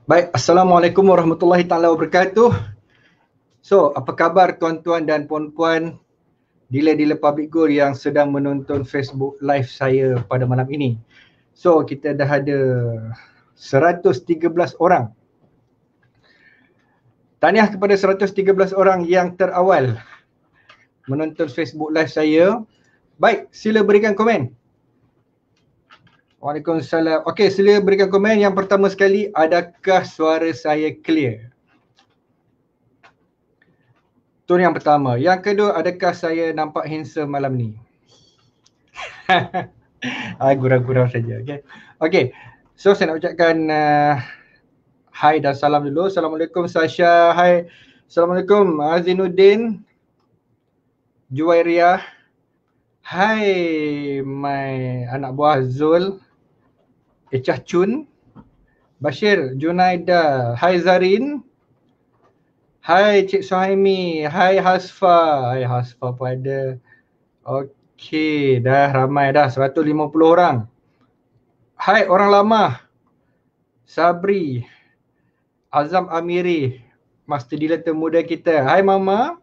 Baik, Assalamualaikum warahmatullahi taala wabarakatuh. So, apa khabar tuan-tuan dan puan-puan dealer-dealer public good yang sedang menonton Facebook live saya pada malam ini. So, kita dah ada 113 orang. Tahniah kepada 113 orang yang terawal menonton Facebook live saya. Baik, sila berikan komen. Waalaikumsalam. Okey, sila berikan komen. Yang pertama sekali, adakah suara saya clear? Itu yang pertama. Yang kedua, adakah saya nampak handsome malam ni? Gurau-gurau saja. Okey. So saya nak ucapkan hai dan salam dulu. Assalamualaikum Sasha. Hai. Assalamualaikum Azinuddin. Juwairiyah. Hai my anak buah Zul. Echah Chun. Bashir Junaida. Hai Zarin. Hai Cik Suhaimi. Hai Hasfa. Hai Hasfa pun ada. Okey, dah ramai dah 150 orang. Hai orang lama. Sabri. Azam Amiri. Master dealer termuda kita. Hai Mama.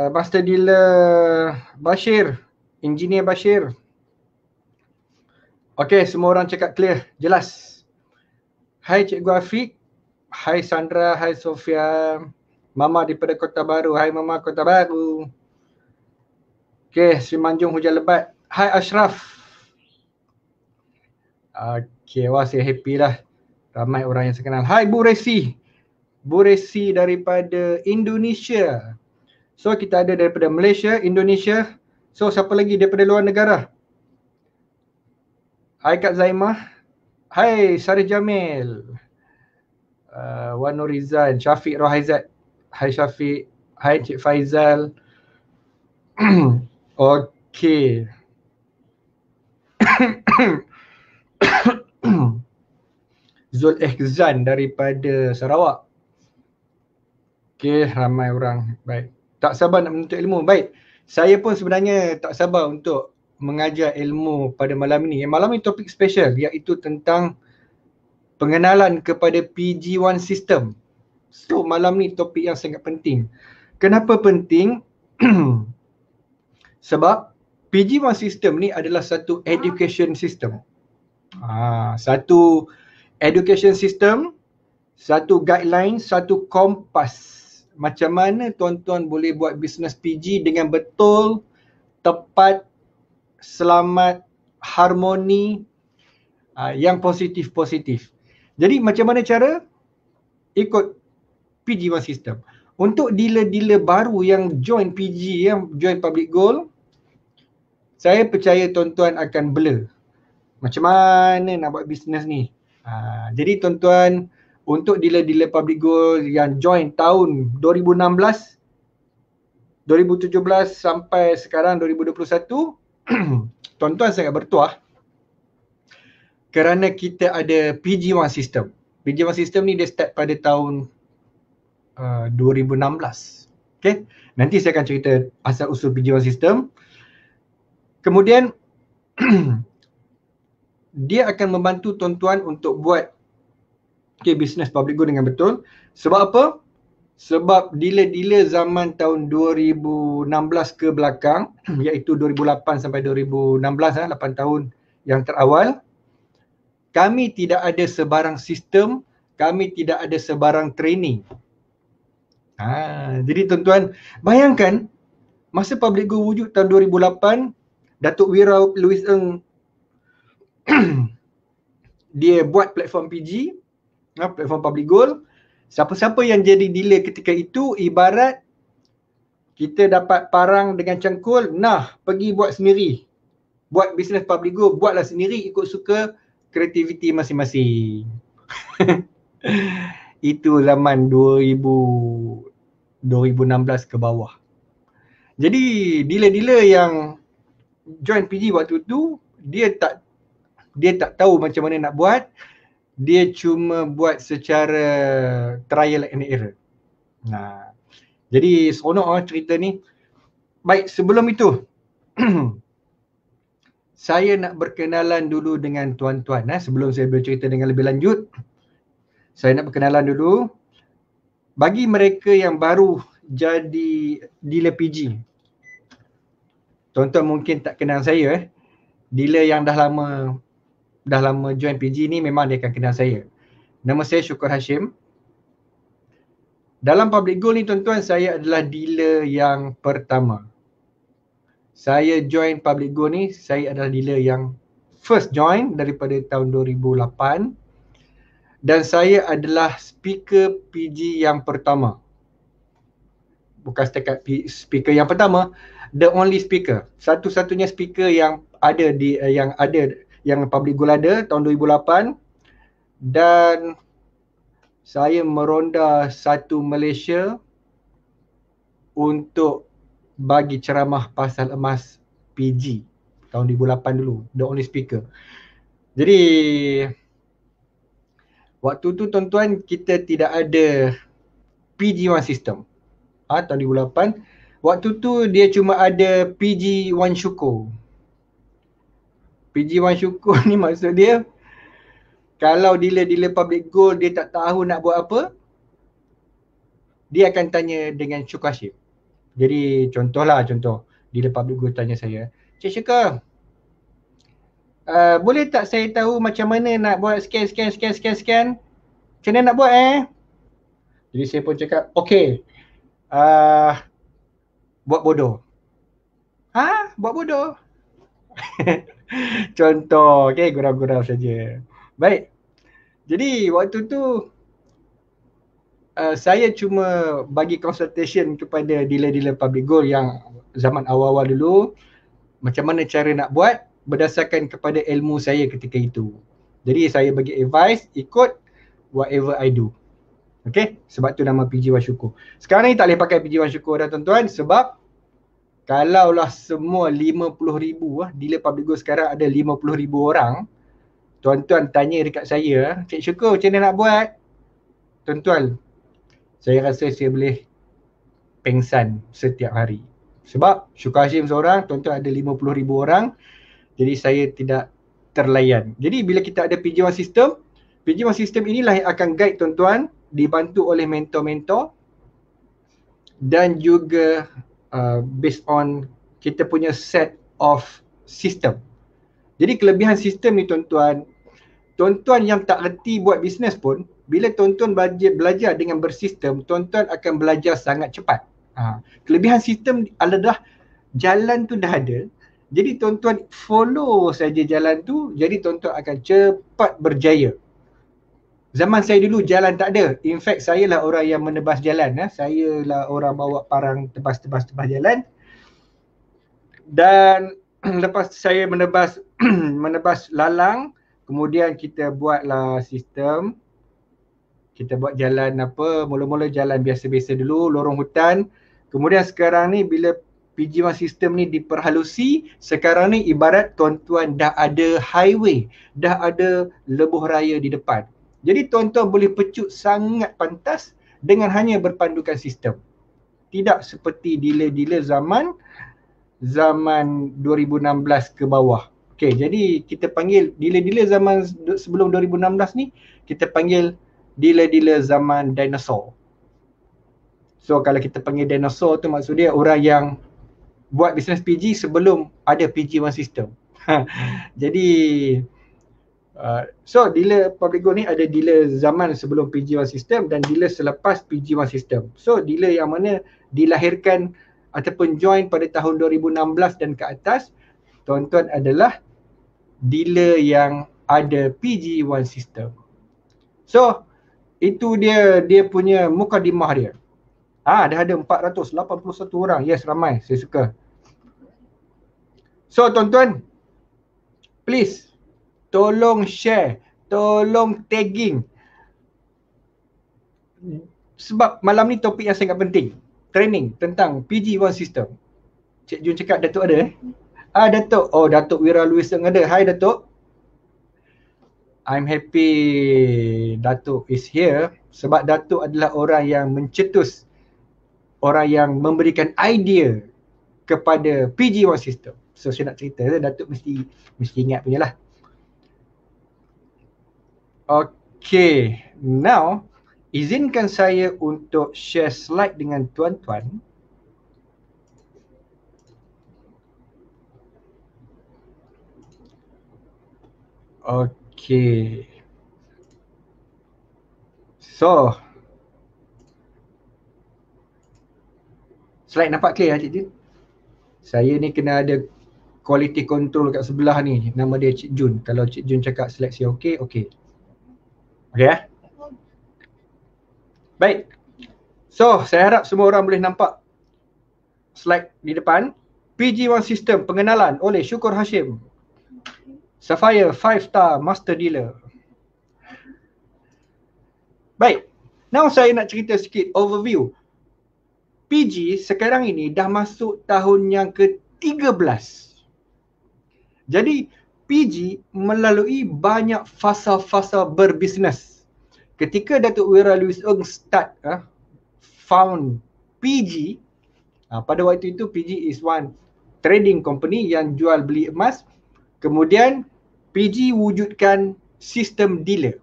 Master dealer Bashir. Engineer Bashir. Okey, semua orang cakap clear, jelas. Hai Cikgu Afiq. Hai Sandra, hai Sofia. Mama daripada Kota Baru. Hai Mama Kota Baru. Okey, Sri Manjung hujan lebat. Hai Ashraf. Okey, wah saya happy lah. Ramai orang yang saya kenal. Hai Bu Resi. Bu Resi daripada Indonesia. So kita ada daripada Malaysia, Indonesia. So siapa lagi daripada luar negara? Hai Kak Zaimah. Hai Syarif Jamil. Wan Nurizan, Syafiq Rohaizat. Hai Syafiq. Hai Cik Faizal. Okey. Zul Ihzan daripada Sarawak. Okey, ramai orang. Baik. Tak sabar nak menuntut ilmu. Baik. Saya pun sebenarnya tak sabar untuk mengajar ilmu pada malam ini. Malam ini topik special iaitu tentang pengenalan kepada PG1 system. So malam ni topik yang sangat penting. Kenapa penting? Sebab PG1 system ni adalah satu education system. Satu education system, satu guideline, satu kompas. Macam mana tuan-tuan boleh buat bisnes PG dengan betul, tepat, selamat, harmoni, yang positif-positif. Jadi macam mana cara? Ikut PG1 system. Untuk dealer-dealer baru yang join PG, yang join Public Gold, saya percaya tuan-tuan akan blur. Macam mana nak buat bisnes ni? Jadi tuan-tuan, untuk dealer-dealer Public Gold yang join tahun 2016, 2017 sampai sekarang 2021, tuan-tuan sangat bertuah kerana kita ada PG1 system. PG1 system ni dia start pada tahun 2016. Okay? Nanti saya akan cerita asal usul PG1 system. Kemudian dia akan membantu tuan-tuan untuk buat bisnes public good dengan betul. Sebab apa? Sebab dealer-dealer zaman tahun 2016 ke belakang, iaitu 2008 sampai 2016, 8 tahun yang terawal, kami tidak ada sebarang sistem, kami tidak ada sebarang training. Jadi tuan-tuan, bayangkan masa Public Go wujud tahun 2008, Datuk Wira Louis Eng dia buat platform PG, platform Public Gold. Siapa-siapa yang jadi dealer ketika itu ibarat kita dapat parang dengan cangkul, pergi buat sendiri. Buat bisnes Public Gold, buatlah sendiri ikut suka kreativiti masing-masing. Itu zaman 2016 ke bawah. Jadi dealer-dealer yang join PG waktu tu, dia tak tahu macam mana nak buat. Dia cuma buat secara trial and error. Jadi seronok cerita ni. Baik, sebelum itu saya nak berkenalan dulu dengan tuan-tuan sebelum saya bercerita dengan lebih lanjut. Saya nak perkenalan dulu. Bagi mereka yang baru jadi dealer PG, tuan-tuan mungkin tak kenal saya. Dealer yang dah lama join PG ni memang dia akan kenal saya. Nama saya Syukur Hashim. Dalam Public Gold ni tuan-tuan, saya adalah dealer yang pertama. Saya join Public Gold ni, saya adalah dealer yang first join daripada tahun 2008. Dan saya adalah speaker PG yang pertama. Bukan setakat speaker yang pertama, the only speaker. Satu-satunya speaker yang ada yang Public Gold ada tahun 2008. Dan saya meronda satu Malaysia untuk bagi ceramah pasal emas PG tahun 2008 dulu, the only speaker. Jadi waktu tu tuan-tuan, kita tidak ada PG1 system. Tahun 2008. Waktu tu dia cuma ada PG1 Syukur. PG1 Syukur ni maksud dia, kalau dealer-dealer Public Gold dia tak tahu nak buat apa, dia akan tanya dengan Syukur Hashim. Jadi contoh dealer Public Gold tanya saya, Cik Syukur, boleh tak saya tahu macam mana nak buat scan? Macam mana nak buat Jadi saya pun cakap, okey, buat bodoh. Buat bodoh? Contoh, okey, gurau-gurau saja. Baik. Jadi waktu tu saya cuma bagi consultation kepada dealer-dealer Public Gold yang zaman awal-awal dulu, macam mana cara nak buat berdasarkan kepada ilmu saya ketika itu. Jadi saya bagi advice, ikut whatever I do. Okay, sebab tu nama PG1 Syukur. Sekarang ni tak boleh pakai PG1 Syukur dah tuan-tuan, sebab kalaulah semua 50,000 dealer Public Gold sekarang ada 50,000 orang, tuan-tuan tanya dekat saya, Cik Syukur macam mana nak buat? Tuan-tuan, saya rasa saya boleh pengsan setiap hari. Sebab Syukur Hashim seorang, tuan-tuan ada 50,000 orang, jadi saya tidak terlayan. Jadi bila kita ada PG1 system, PG1 system inilah yang akan guide tuan-tuan, dibantu oleh mentor-mentor dan juga based on kita punya set of system. Jadi kelebihan sistem ni tuan-tuan yang tak reti buat bisnes pun, bila tuan-tuan belajar dengan bersistem, tuan-tuan akan belajar sangat cepat. Kelebihan sistem adalah jalan tu dah ada, jadi tuan-tuan follow saja jalan tu, jadi tuan-tuan akan cepat berjaya. Zaman saya dulu jalan tak ada. In fact, saya lah orang yang menebas jalan. Saya lah orang bawa parang tebas jalan. Dan lepas saya menebas lalang, kemudian kita buatlah sistem. Kita buat jalan mula-mula jalan biasa-biasa dulu, lorong hutan. Kemudian sekarang ni bila PG1 system ni diperhalusi, sekarang ni ibarat tuan-tuan dah ada highway, dah ada lebuh raya di depan. Jadi tuan-tuan boleh pecut sangat pantas dengan hanya berpandukan sistem. Tidak seperti dealer-dealer zaman 2016 ke bawah. Okey, jadi kita panggil dealer-dealer zaman sebelum 2016 ni, kita panggil dealer-dealer zaman dinosaur. So kalau kita panggil dinosaur tu maksud dia orang yang buat bisnes PG sebelum ada PG1 system. Jadi so dealer Public Gold ni ada dealer zaman sebelum PG1 system dan dealer selepas PG1 system. So dealer yang mana dilahirkan ataupun join pada tahun 2016 dan ke atas, tuan-tuan adalah dealer yang ada PG1 system. So itu dia punya mukadimah dia. Dah ada 481 orang. Yes, ramai. Saya suka. So tuan-tuan, please tolong share, tolong tagging. Sebab malam ni topik yang sangat penting. Training tentang PG1 system. Cik Jun cakap Datuk ada Datuk. Oh, Datuk Wira Luiseng ada. Hai Datuk. I'm happy Datuk is here sebab Datuk adalah orang yang mencetus, orang yang memberikan idea kepada PG1 system. So saya nak cerita, Datuk mesti ingat punya lah. Okay, Now, izinkan saya untuk share slide dengan tuan-tuan. Okey. So, slide nampak clear Cik Jun? Saya ni kena ada quality control kat sebelah ni. Nama dia Cik Jun. Kalau Cik Jun cakap slide saya okey, okey. Okey eh? Baik. So, saya harap semua orang boleh nampak slide di depan. PG1 System pengenalan oleh Syukur Hashim. Sapphire 5-star master dealer. Baik. Now saya nak cerita sikit overview. PG sekarang ini dah masuk tahun yang ke-13. Jadi PG melalui banyak fasa-fasa berbisnes. Ketika Datuk Wira Louis Eng found PG, pada waktu itu PG is one trading company yang jual beli emas. Kemudian PG wujudkan sistem dealer.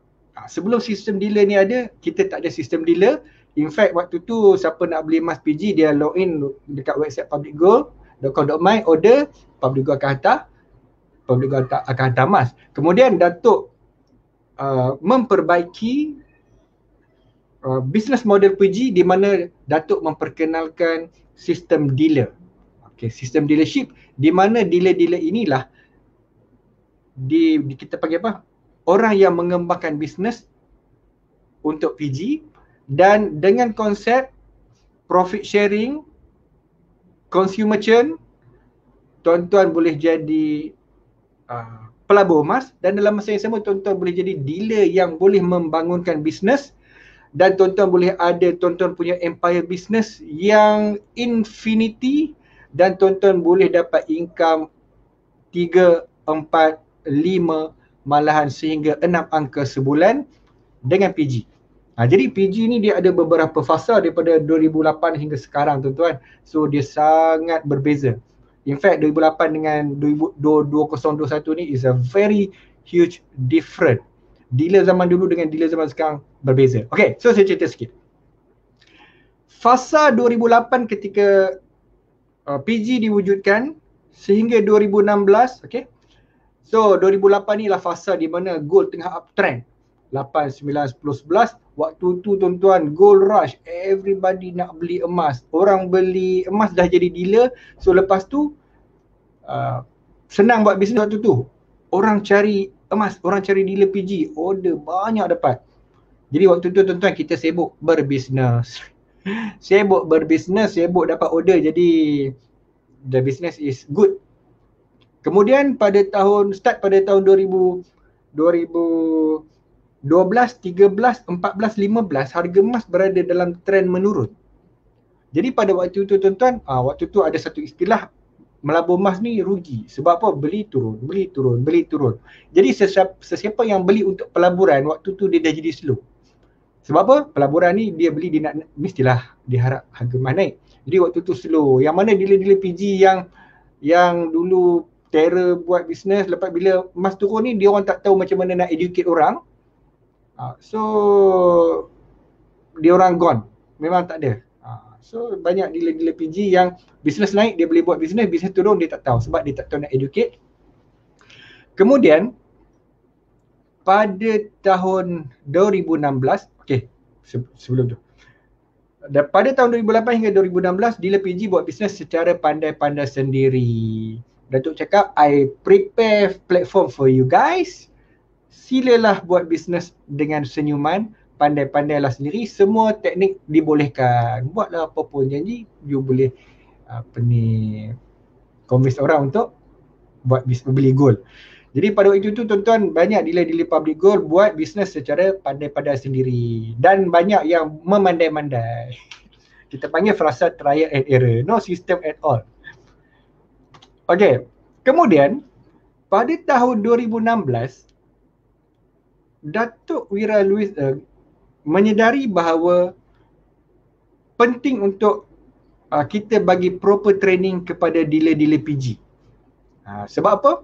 Sebelum sistem dealer ni ada, kita tak ada sistem dealer. In fact, waktu tu siapa nak beli emas PG, dia login dekat website publicgold.com.my, order, Public Gold akan hantar emas. Kemudian Datuk memperbaiki business model PG di mana Datuk memperkenalkan sistem dealer. Okay, sistem dealership di mana dealer-dealer inilah kita panggil apa? Orang yang mengembangkan bisnes untuk PG, dan dengan konsep profit sharing, consumer churn, tuan-tuan boleh jadi pelabur emas, dan dalam masa yang sama tuan-tuan boleh jadi dealer yang boleh membangunkan bisnes, dan tuan-tuan boleh ada tuan-tuan punya empire business yang infinity, dan tuan-tuan boleh dapat income 3, 4, 5, malahan sehingga 6 angka sebulan dengan PG. Jadi PG ni dia ada beberapa fasa daripada 2008 hingga sekarang tuan-tuan. So dia sangat berbeza. In fact 2008 dengan 2021 ni is a very huge different. Dealer zaman dulu dengan dealer zaman sekarang berbeza. Okay, so saya cerita sikit. Fasa 2008 ketika PG diwujudkan sehingga 2016, okay. So 2008 ni lah fasa di mana gold tengah uptrend. 8, 9, 10, 11. Waktu tu tuan-tuan, gold rush. Everybody nak beli emas. Orang beli emas dah jadi dealer. So lepas tu senang buat bisnes waktu tu. Orang cari emas, orang cari dealer PG. Order banyak dapat. Jadi waktu tu tuan-tuan kita sibuk berbisnes. Sibuk berbisnes, sibuk dapat order. Jadi the business is good. Kemudian pada tahun 2012, 13, 14, 15 harga emas berada dalam trend menurun. Jadi pada waktu itu tuan-tuan, waktu tu ada satu istilah melabur emas ni rugi. Sebab apa? Beli turun, beli turun, beli turun. Jadi sesiapa yang beli untuk pelaburan, waktu tu dia dah jadi slow. Sebab apa? Pelaburan ni dia beli, dia nak, mestilah diharap harga emas naik. Jadi waktu tu slow. Yang mana dealer-dealer PG yang dulu terror buat bisnes, lepas bila emas turun ni dia orang tak tahu macam mana nak educate orang. So dia orang gone, memang tak ada. So banyak dealer-dealer PG yang bisnes naik dia boleh buat bisnes, bisnes turun dia tak tahu sebab dia tak tahu nak educate. Kemudian pada tahun 2016, okey, sebelum tu, pada tahun 2008 hingga 2016 dealer PG buat bisnes secara pandai-pandai sendiri. Datuk cakap, I prepare platform for you guys. Silalah buat bisnes dengan senyuman, pandai-pandailah sendiri, semua teknik dibolehkan. Buatlah apa pun janji, you boleh convince orang untuk buat bisnes beli gold. Jadi pada waktu itu tuan-tuan, banyak dealer-dealer public gold buat bisnes secara pandai-pandai sendiri, dan banyak yang memandai-mandai. Kita panggil frasa trial and error, no system at all. Okey, kemudian pada tahun 2016 Datuk Wira Louis menyedari bahawa penting untuk kita bagi proper training kepada dealer-dealer PG. Sebab apa?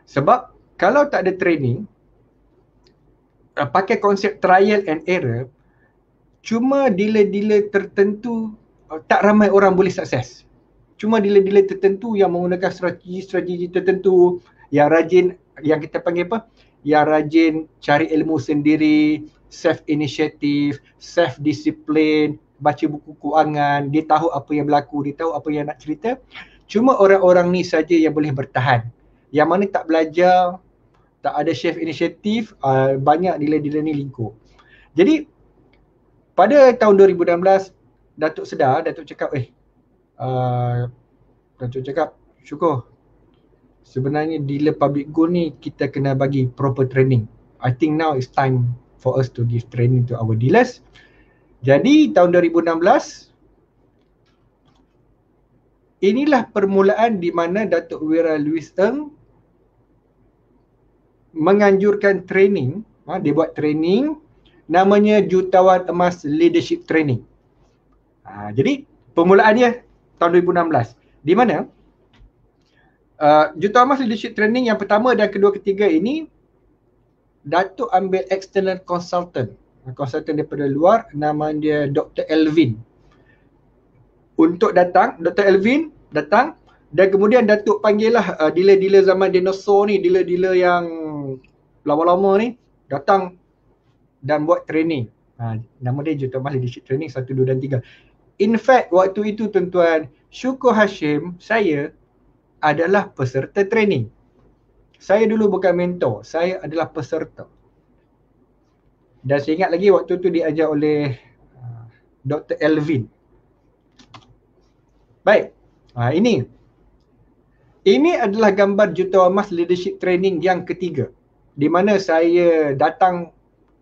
Sebab kalau tak ada training, pakai konsep trial and error, cuma dealer-dealer tertentu tak ramai orang boleh sukses. Cuma dealer-dealer tertentu yang menggunakan strategi-strategi tertentu, yang rajin, yang kita panggil apa? Yang rajin cari ilmu sendiri, self-initiative, self-discipline, baca buku keuangan, dia tahu apa yang berlaku, dia tahu apa yang nak cerita. Cuma orang-orang ni saja yang boleh bertahan. Yang mana tak belajar, tak ada self-initiative, banyak dealer-dealer ni lingkup. Jadi pada tahun 2016, Datuk sedar, Datuk cakap, Datuk cakap, syukur. Sebenarnya dealer public good ni kita kena bagi proper training. I think now it's time for us to give training to our dealers. Jadi tahun 2016, inilah permulaan di mana Datuk Wira Louis Ng menganjurkan training. Dia buat training namanya Jutawan Emas Leadership Training. Jadi permulaan dia tahun 2016. Di mana Jutawan Emas Leadership Training yang pertama dan kedua ketiga ini Datuk ambil external consultant daripada luar, nama dia Dr. Elvin. Untuk datang, Dr. Elvin datang dan kemudian Datuk panggil lah dealer-dealer zaman dinosaur ni, dealer-dealer yang lama-lama ni datang dan buat training. Nama dia Jutawan Emas Leadership Training 1, 2 dan 3. In fact, waktu itu tuan-tuan, Syukur Hashim, saya adalah peserta training. Saya dulu bukan mentor, saya adalah peserta. Dan saya ingat lagi waktu tu diajar oleh Dr. Elvin. Baik, ini adalah gambar Jutawan Emas Leadership Training yang ketiga. Di mana saya datang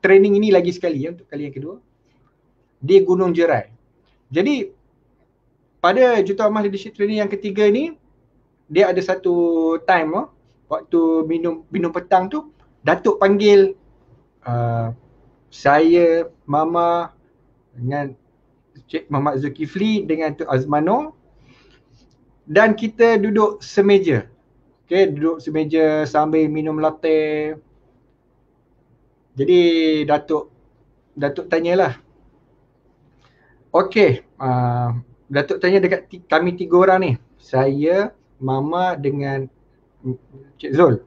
training ini lagi sekali untuk kali yang kedua di Gunung Jerai. Jadi pada Jutawan Emas Leadership Training yang ketiga ni, dia ada satu time waktu minum petang tu, Datuk panggil saya, Mama dengan Cik Muhammad Zulkifli dengan Tok Azmano, dan kita duduk semeja. Duduk semeja sambil minum latte. Jadi Datuk tanyalah. Datuk tanya dekat kami 3 orang ni. Saya, Mama dengan Cik Zul.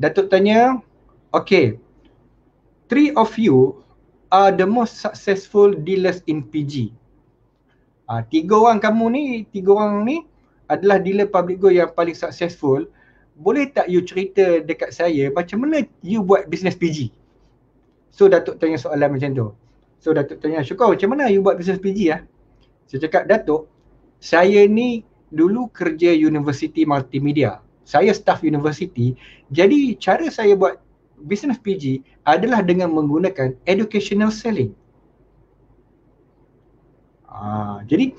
Datuk tanya, 3 of you are the most successful dealers in PG. 3 orang ni adalah dealer public good yang paling successful. Boleh tak you cerita dekat saya macam mana you buat business PG? So Datuk tanya soalan macam tu. So Datuk tanya, Syukur, macam mana you buat business PG ? Saya cakap, Datuk, saya ni dulu kerja universiti multimedia. Saya staff universiti. Jadi cara saya buat business PG adalah dengan menggunakan educational selling. Jadi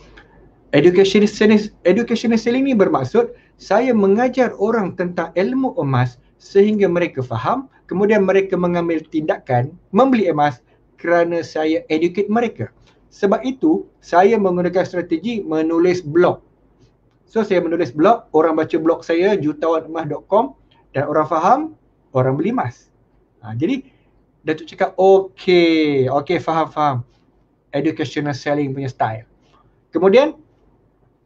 educational selling ni bermaksud saya mengajar orang tentang ilmu emas sehingga mereka faham, kemudian mereka mengambil tindakan membeli emas kerana saya educate mereka. Sebab itu saya menggunakan strategi menulis blog. So saya menulis blog, orang baca blog saya jutawanamas.com dan orang faham, orang beli emas. Jadi Datuk cakap, okey, faham. Educational selling punya style. Kemudian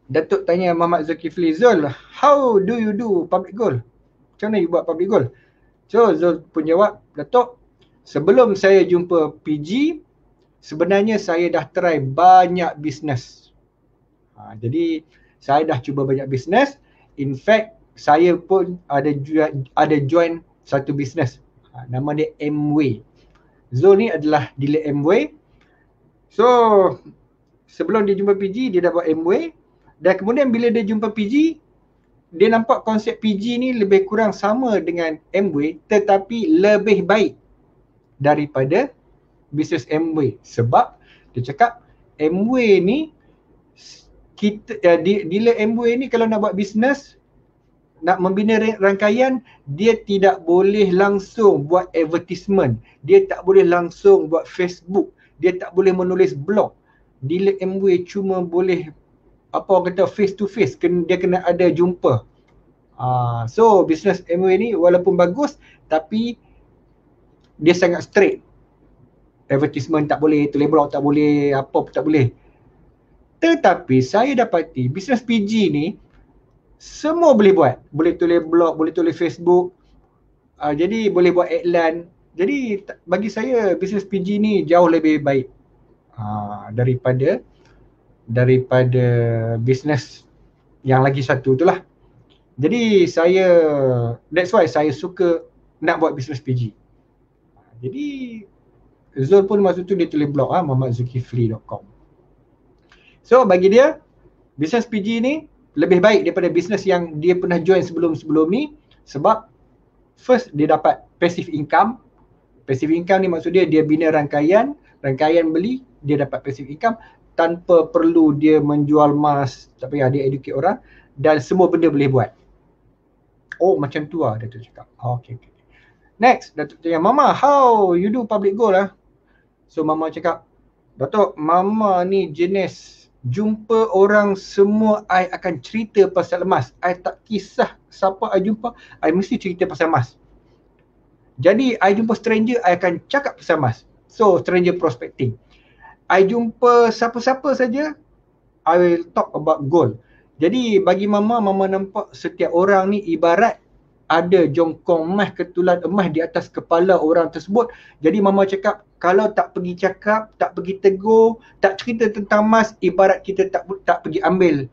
Datuk tanya Muhammad Zulkifli, Zul, how do you do public goal? Macam mana you buat public goal? So Zul pun jawab, Datuk, sebelum saya jumpa PG, sebenarnya saya dah try banyak bisnes. Jadi saya dah cuba banyak bisnes. In fact, saya pun ada join satu bisnes. Nama dia Amway. Zul ni adalah dealer Amway. So sebelum dia jumpa PG, dia dah buat Amway. Dan kemudian bila dia jumpa PG, dia nampak konsep PG ni lebih kurang sama dengan Amway, tetapi lebih baik daripada bisnes Amway. Sebab dia cakap Amway ni, dealer Amway ni kalau nak buat bisnes, nak membina rangkaian, dia tidak boleh langsung buat advertisement, dia tak boleh langsung buat Facebook, dia tak boleh menulis blog. Dealer Amway cuma boleh face to face, dia kena ada jumpa. So bisnes Amway ni walaupun bagus, tapi dia sangat straight. Advertisement tak boleh, tulis blog tak boleh, apa pun tak boleh. Tetapi saya dapati bisnes PG ni semua boleh buat. Boleh tulis blog, boleh tulis Facebook. Jadi boleh buat iklan. Jadi bagi saya bisnes PG ni jauh lebih baik daripada bisnes yang lagi satu tu lah. Jadi that's why saya suka nak buat bisnes PG. Jadi Zul pun masa tu dia tulis blog muhamadzulkifli.com. So bagi dia bisnes PG ni lebih baik daripada bisnes yang dia pernah join sebelum-sebelum ni, sebab first dia dapat passive income. Passive income ni maksud dia bina rangkaian beli, dia dapat passive income tanpa perlu dia menjual emas, tak payah dia educate orang, dan semua benda boleh buat. Oh macam tu lah Datuk cakap. Okay. Next, Datuk tanya, Mama, how you do public goal lah? So Mama cakap, Datuk, Mama ni jenis jumpa orang semua, I akan cerita pasal emas. I tak kisah siapa I jumpa, I mesti cerita pasal emas. Jadi I jumpa stranger, I akan cakap pasal emas. So stranger prospecting. I jumpa siapa-siapa saja, I will talk about gold. Jadi bagi Mama nampak setiap orang ni ibarat ada jongkong emas, ketulan emas di atas kepala orang tersebut. Jadi Mama cakap, kalau tak pergi cakap, tak pergi tegur, tak cerita tentang emas, ibarat kita tak pergi ambil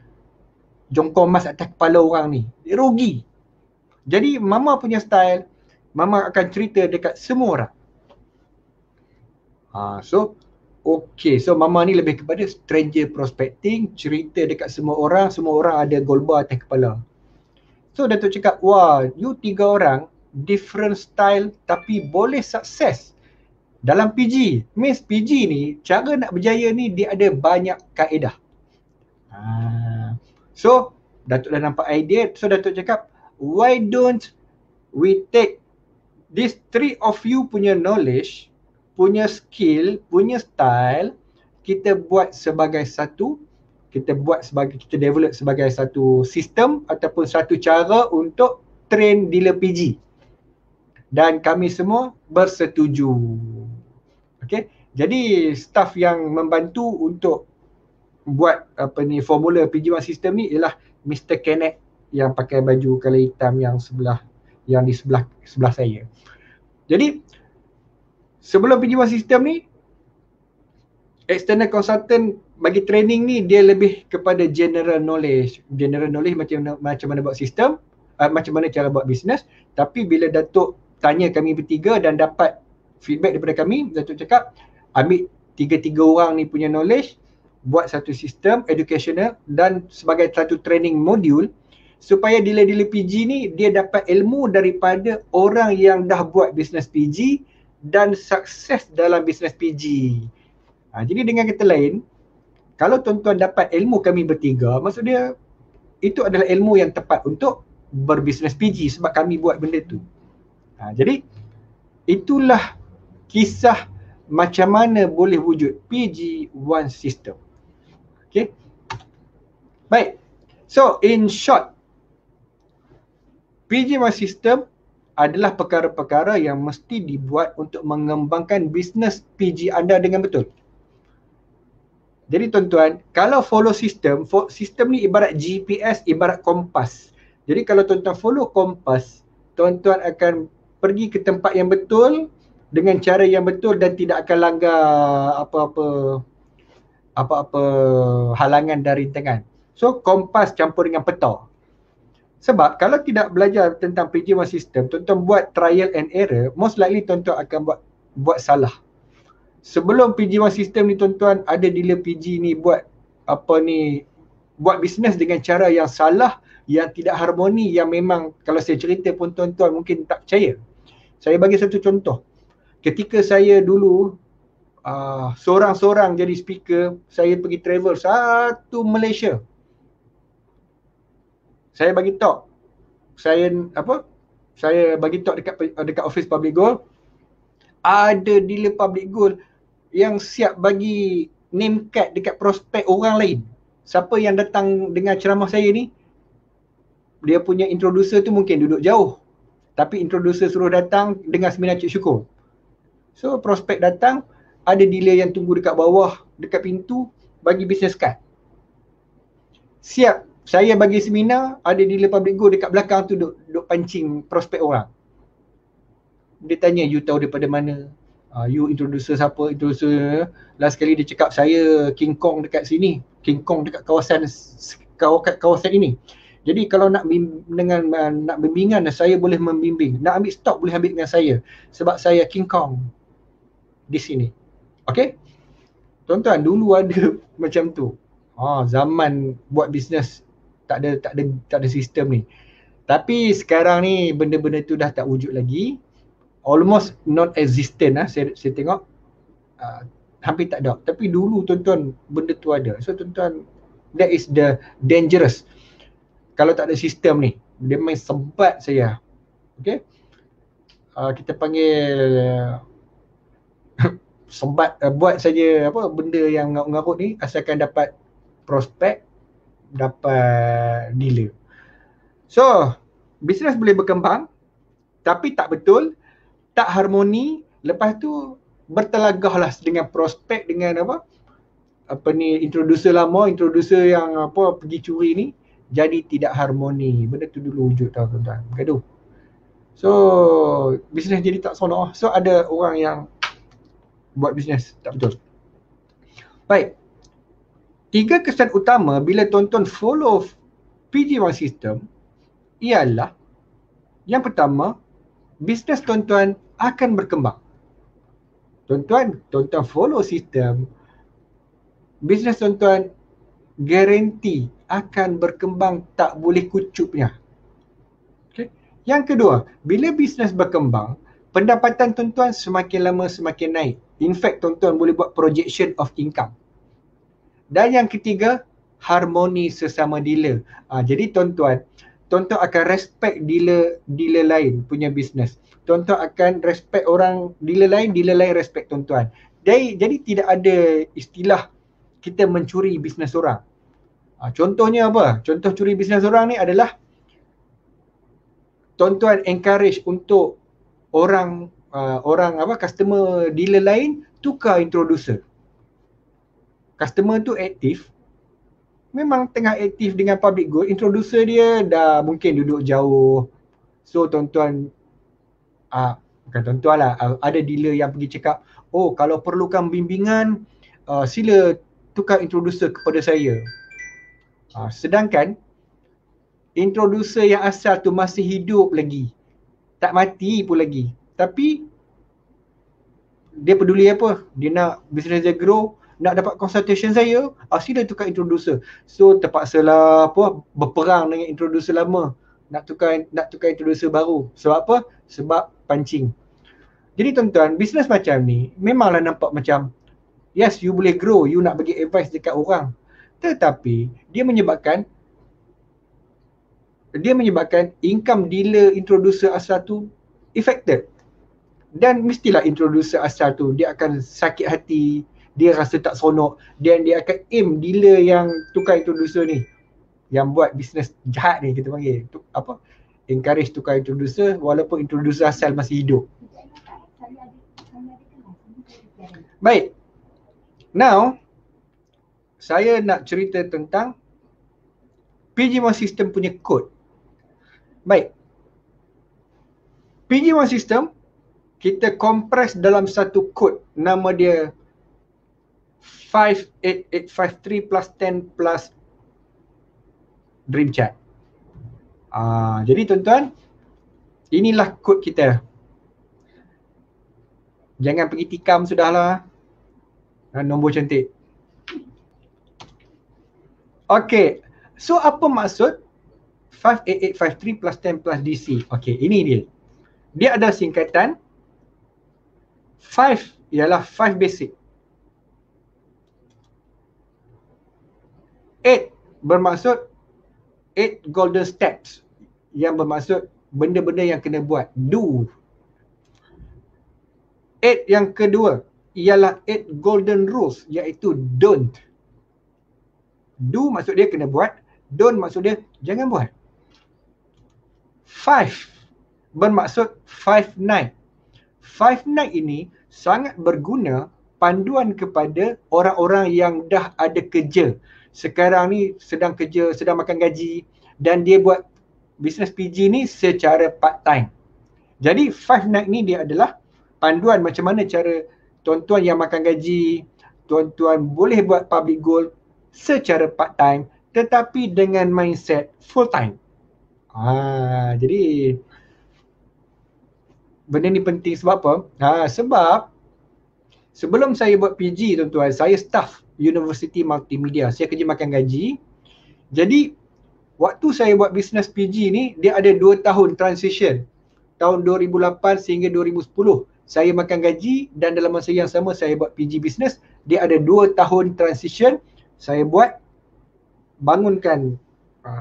jongkong emas atas kepala orang ni. Dia rugi. Jadi Mama punya style, Mama akan cerita dekat semua orang. So Mama ni lebih kepada stranger prospecting, cerita dekat semua orang ada gold bar atas kepala. So Datuk cakap, wah, you 3 orang different style tapi boleh sukses dalam PG. Means PG ni, cara nak berjaya ni dia ada banyak kaedah. So Datuk dah nampak idea. So Datuk cakap, why don't we take these 3 of you punya knowledge, punya skill, punya style, kita buat sebagai satu, kita develop sebagai satu sistem ataupun satu cara untuk train dealer PG. Dan kami semua bersetuju. Okay, jadi staff yang membantu untuk buat formula PG1 system ni ialah Mr. Kenneth yang pakai baju color hitam yang di sebelah saya. Jadi sebelum PG1 system ni, external consultant bagi training ni dia lebih kepada general knowledge. General knowledge macam mana buat sistem, macam mana cara buat bisnes. Tapi bila Datuk tanya kami bertiga dan dapat feedback daripada kami, Datuk cakap ambil 3 orang ni punya knowledge, buat satu sistem educational dan sebagai satu training modul supaya dealer-dealer PG ni dia dapat ilmu daripada orang yang dah buat bisnes PG dan sukses dalam bisnes PG. Jadi dengan kata lain, kalau tuan-tuan dapat ilmu kami bertiga, maksud dia itu adalah ilmu yang tepat untuk berbisnes PG sebab kami buat benda tu. Jadi itulah kisah macam mana boleh wujud PG1 system. Okay. Baik. So in short, PG1 system adalah perkara-perkara yang mesti dibuat untuk mengembangkan bisnes PG anda dengan betul. Jadi tuan-tuan, kalau follow sistem ni ibarat GPS, ibarat kompas. Jadi kalau tuan-tuan follow kompas, tuan-tuan akan pergi ke tempat yang betul dengan cara yang betul dan tidak akan langgar apa-apa halangan dan rintangan. So kompas campur dengan peta. Sebab kalau tidak belajar tentang PG1 system, tuan-tuan buat trial and error, most likely tuan-tuan akan buat salah. Sebelum PG1 system ni tuan-tuan, ada dealer PG ni buat bisnes dengan cara yang salah, yang tidak harmoni, yang memang kalau saya cerita pun tuan-tuan mungkin tak percaya. Saya bagi satu contoh. Ketika saya dulu seorang-seorang jadi speaker, saya pergi travel satu Malaysia. Saya bagi talk. Saya bagi talk dekat office public goal. Ada dealer public goal yang siap bagi name card dekat prospek orang lain. Siapa yang datang dengar ceramah saya ni, dia punya introducer tu mungkin duduk jauh. Tapi introducer suruh datang dengar seminar Cik Syukur. So prospek datang, ada dealer yang tunggu dekat bawah, dekat pintu, bagi business card. Siap, saya bagi seminar, ada dealer public go dekat belakang tu duk pancing prospek orang. Dia tanya, you tahu daripada mana? You introducer siapa? Introducer. Last kali dia cakap, saya King Kong dekat sini. King Kong dekat kawasan ini. Jadi kalau nak bimbingan, saya boleh membimbing. Nak ambil stok, boleh ambil dengan saya. Sebab saya King Kong di sini. Okay? Tuan-tuan, dulu ada macam tu. Zaman buat bisnes tak ada sistem ni. Tapi sekarang ni benda-benda tu dah tak wujud lagi. Almost non-existent lah saya tengok. Hampir tak ada. Tapi dulu tuan-tuan benda tu ada. So tuan-tuan, that is the dangerous. Kalau tak ada sistem ni, dia main sempat saya. Okay? Kita panggil sempat buat saja apa benda yang ngarut-ngarut ni, asalkan dapat prospek, dapat dealer. So, bisnes boleh berkembang tapi tak betul, tak harmoni, lepas tu bertelagah lah dengan prospek, dengan introducer lama, introducer yang pergi curi ni, jadi tidak harmoni. Benda tu dulu wujud tau tuan-tuan, gaduh. So bisnes jadi tak seronok. So ada orang yang buat bisnes tak betul. Baik, 3 kesan utama bila tuan-tuan follow PG1 system ialah, yang pertama, bisnes tuan-tuan akan berkembang. Tuan-tuan follow sistem, bisnes tuan-tuan garanti akan berkembang, tak boleh kucupnya. Okay. Yang kedua, bila bisnes berkembang, pendapatan tuan-tuan semakin lama semakin naik. In fact, tuan-tuan boleh buat projection of income. Dan yang ketiga, harmoni sesama dealer. Jadi tuan-tuan akan respect dealer lain punya bisnes. Tuan-tuan akan respect orang dealer lain respect tuan-tuan. Jadi tidak ada istilah kita mencuri bisnes orang. Contohnya apa? Contoh curi bisnes orang ni adalah tuan-tuan encourage untuk orang customer dealer lain tukar introducer. Customer tu aktif, memang tengah aktif dengan public good, introducer dia dah mungkin duduk jauh. So tuan-tuan, bukan tuan-tuan lah, ada dealer yang pergi cakap, kalau perlukan bimbingan, sila tukar introducer kepada saya. Sedangkan introducer yang asal tu masih hidup lagi, tak mati pun lagi, tapi dia peduli apa? Dia nak business dia grow, nak dapat consultation saya, sila tukar introducer. So terpaksalah berperang dengan introducer lama, nak tukar introducer baru. Sebab apa? Sebab pancing. Jadi tuan-tuan, bisnes macam ni memanglah nampak macam, yes, you boleh grow, you nak bagi advice dekat orang, tetapi dia menyebabkan income dealer introducer asal tu affected. Dan mestilah introducer asal tu dia akan sakit hati, dia rasa tak seronok, dan dia akan aim dealer yang tukar introducer ni, yang buat bisnes jahat ni, kita panggil encourage tukar introducer walaupun introducer asal masih hidup. Baik, now saya nak cerita tentang PG1 system punya code. Baik, PG1 system kita compress dalam satu code, nama dia 58853 plus 10 plus Dream Chat. Jadi tuan-tuan, inilah kod kita. Jangan pergi tikam sudahlah. Nombor cantik. Okey, so apa maksud 58853 plus 10 plus DC? Okey, ini dia. Dia ada singkatan. 5 ialah 5 basic. 8 bermaksud 8 golden steps, yang bermaksud benda-benda yang kena buat, do. 8 yang kedua ialah 8 golden rules, iaitu don't. Do maksud dia kena buat, don't maksud dia jangan buat. 5 bermaksud 5 night. 5 night ini sangat berguna panduan kepada orang-orang yang dah ada kerja. Sekarang ni sedang kerja, sedang makan gaji dan dia buat bisnes PG ni secara part time. Jadi Five Night ni dia adalah panduan macam mana cara tuan-tuan yang makan gaji, tuan-tuan boleh buat public goal secara part time tetapi dengan mindset full time. Jadi benda ni penting sebab apa? Sebab sebelum saya buat PG tuan-tuan, saya staff University Multimedia. Saya kerja makan gaji. Jadi waktu saya buat bisnes PG ni, dia ada 2 tahun transition. Tahun 2008 sehingga 2010 saya makan gaji dan dalam masa yang sama saya buat PG business. Dia ada 2 tahun transition. Saya buat bangunkan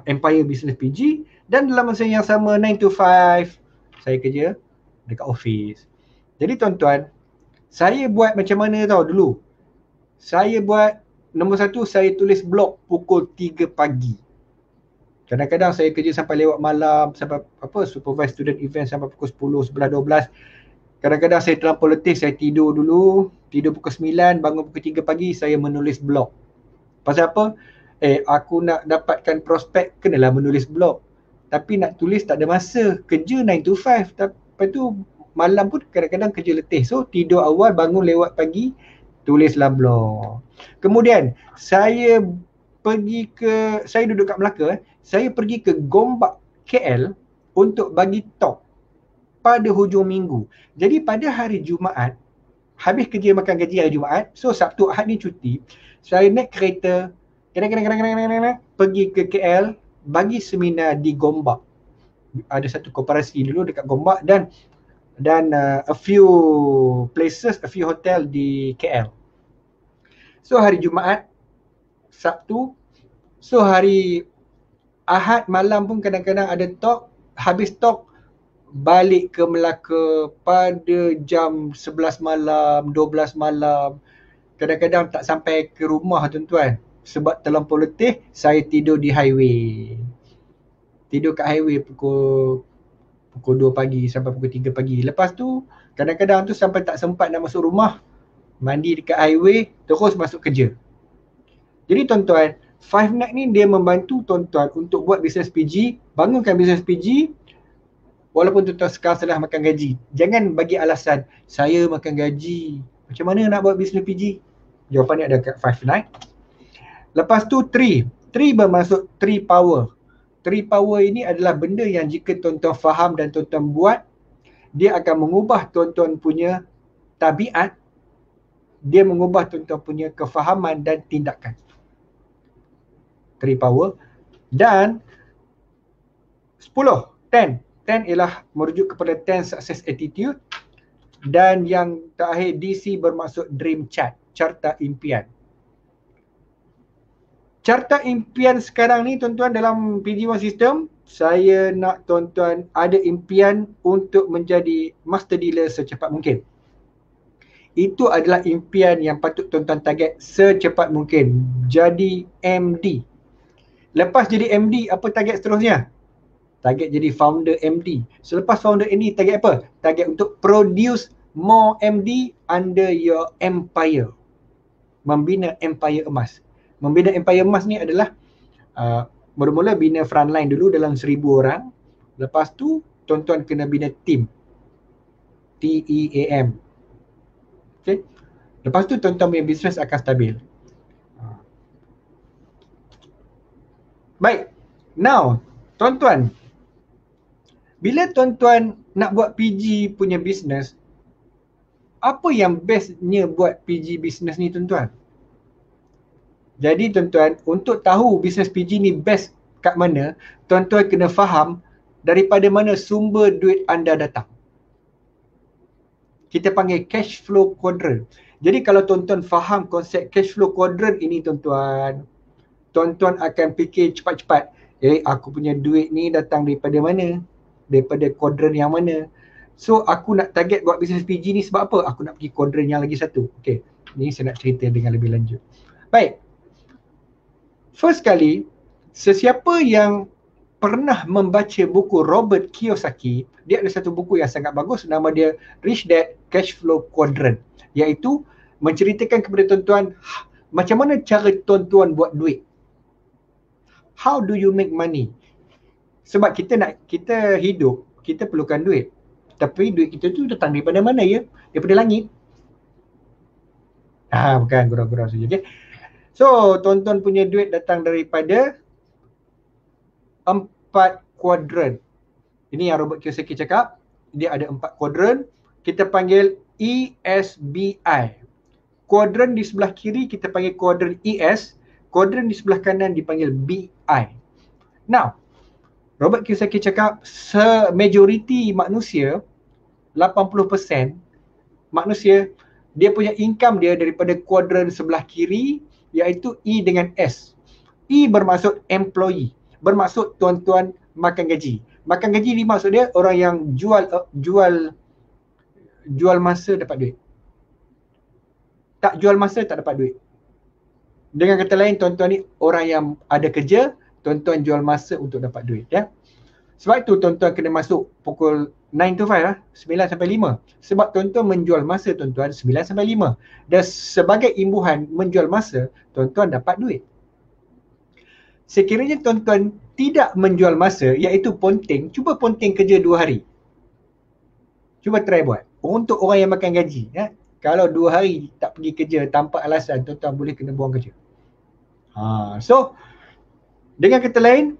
Empire Business PG dan dalam masa yang sama 9 to 5 saya kerja dekat office. Jadi tuan-tuan, saya buat macam mana tahu dulu? Saya buat nombor 1, saya tulis blog pukul 3 pagi. Kadang-kadang saya kerja sampai lewat malam, sampai supervise student event sampai pukul 10, 11, 12. Kadang-kadang saya terlampau letih, saya tidur dulu, tidur pukul 9, bangun pukul 3 pagi, saya menulis blog. Pasal apa? Aku nak dapatkan prospek, kenalah menulis blog. Tapi nak tulis tak ada masa, kerja 9 to 5. Lepas tu malam pun kadang-kadang kerja letih. So tidur awal, bangun lewat pagi, tulislah blog. Kemudian saya duduk kat Melaka, saya pergi ke Gombak KL untuk bagi talk pada hujung minggu. Jadi pada hari Jumaat, habis kerja makan gaji hari Jumaat, so Sabtu Ahad ni cuti, saya naik kereta pergi ke KL bagi seminar di Gombak. Ada satu koperasi dulu dekat Gombak dan a few places, a few hotel di KL. So hari Jumaat, Sabtu, so hari Ahad malam pun kadang-kadang ada talk. Habis talk, balik ke Melaka pada jam 11 malam, 12 malam. Kadang-kadang tak sampai ke rumah tuan-tuan. Sebab terlampau letih, saya tidur di highway. Tidur kat highway pukul 2 pagi sampai pukul 3 pagi. Lepas tu, kadang-kadang tu sampai tak sempat nak masuk rumah. Mandi dekat highway, terus masuk kerja. Jadi tuan-tuan, Five Night ni dia membantu tuan-tuan untuk buat bisnes PG, bangunkan bisnes PG walaupun tuan-tuan sekarang sedang makan gaji. Jangan bagi alasan, saya makan gaji, macam mana nak buat bisnes PG? Jawapan ni ada kat Five Night. Lepas tu Three bermaksud Three Power. Three Power ini adalah benda yang jika tuan-tuan faham dan tuan-tuan buat, dia akan mengubah tuan-tuan punya tabiat, dia mengubah tuan-tuan punya kefahaman dan tindakan. Three Power. Dan 10 ialah merujuk kepada 10 Success Attitude. Dan yang terakhir DC bermaksud Dream Chart, carta impian. Carta impian sekarang ni tuan-tuan dalam PG1 System, saya nak tuan-tuan ada impian untuk menjadi master dealer secepat mungkin. Itu adalah impian yang patut tuan-tuan target secepat mungkin. Jadi MD. Lepas jadi MD, apa target seterusnya? Target jadi founder MD. Selepas founder MD, target apa? Target untuk produce more MD under your empire. Membina empire emas. Membina empire emas ni adalah mula-mula bina frontline dulu dalam 1,000 orang. Lepas tu tuan-tuan kena bina team. TEAM. Okay. Lepas tu tuan-tuan punya bisnes akan stabil. Baik. Now, tuan-tuan, bila tuan-tuan nak buat PG punya bisnes, apa yang bestnya buat PG bisnes ni tuan-tuan? Jadi tuan-tuan, untuk tahu bisnes PG ni best kat mana, tuan-tuan kena faham daripada mana sumber duit anda datang. Kita panggil cash flow quadrant. Jadi kalau tuan-tuan faham konsep cash flow quadrant ini tuan-tuan, tuan-tuan akan fikir cepat-cepat, aku punya duit ni datang daripada mana? Daripada quadrant yang mana? So aku nak target buat bisnes PG ni sebab apa? Aku nak pergi quadrant yang lagi satu. Okay, ni saya nak cerita dengan lebih lanjut. Baik. First kali, sesiapa yang pernah membaca buku Robert Kiyosaki, dia ada satu buku yang sangat bagus, nama dia Rich Dad, cash flow quadrant, iaitu menceritakan kepada tuan-tuan macam mana cara tuan-tuan buat duit. How do you make money? Sebab kita hidup, kita perlukan duit. Tapi duit kita tu datang daripada mana ya? Daripada langit. Bukan gurau-gurau saja. Okay? So, tuan-tuan punya duit datang daripada 4 kuadran. Ini yang Robert Kiyosaki cakap. Dia ada 4 kuadran. Kita panggil ESBI. Kuadran di sebelah kiri kita panggil kuadran ES. Kuadran di sebelah kanan dipanggil BI. Now, Robert Kiyosaki cakap majoriti manusia, 80% manusia, dia punya income dia daripada kuadran sebelah kiri, iaitu E dengan S. E bermaksud employee, bermaksud tuan-tuan makan gaji. Makan gaji ni maksud dia orang yang jual masa dapat duit. Tak jual masa tak dapat duit. Dengan kata lain, tuan-tuan ni orang yang ada kerja, tuan-tuan jual masa untuk dapat duit, ya. Sebab itu tuan-tuan kena masuk pukul 9 to 5 lah, 9 sampai 5. Sebab tuan-tuan menjual masa tuan-tuan 9 sampai 5. Dan sebagai imbuhan menjual masa, tuan-tuan dapat duit. Sekiranya tuan-tuan tidak menjual masa, iaitu ponting, cuba ponting kerja 2 hari. Cuba try buat. Untuk orang yang makan gaji, ya. Kalau 2 hari tak pergi kerja tanpa alasan, tuan-tuan boleh kena buang kerja. So, dengan kata lain,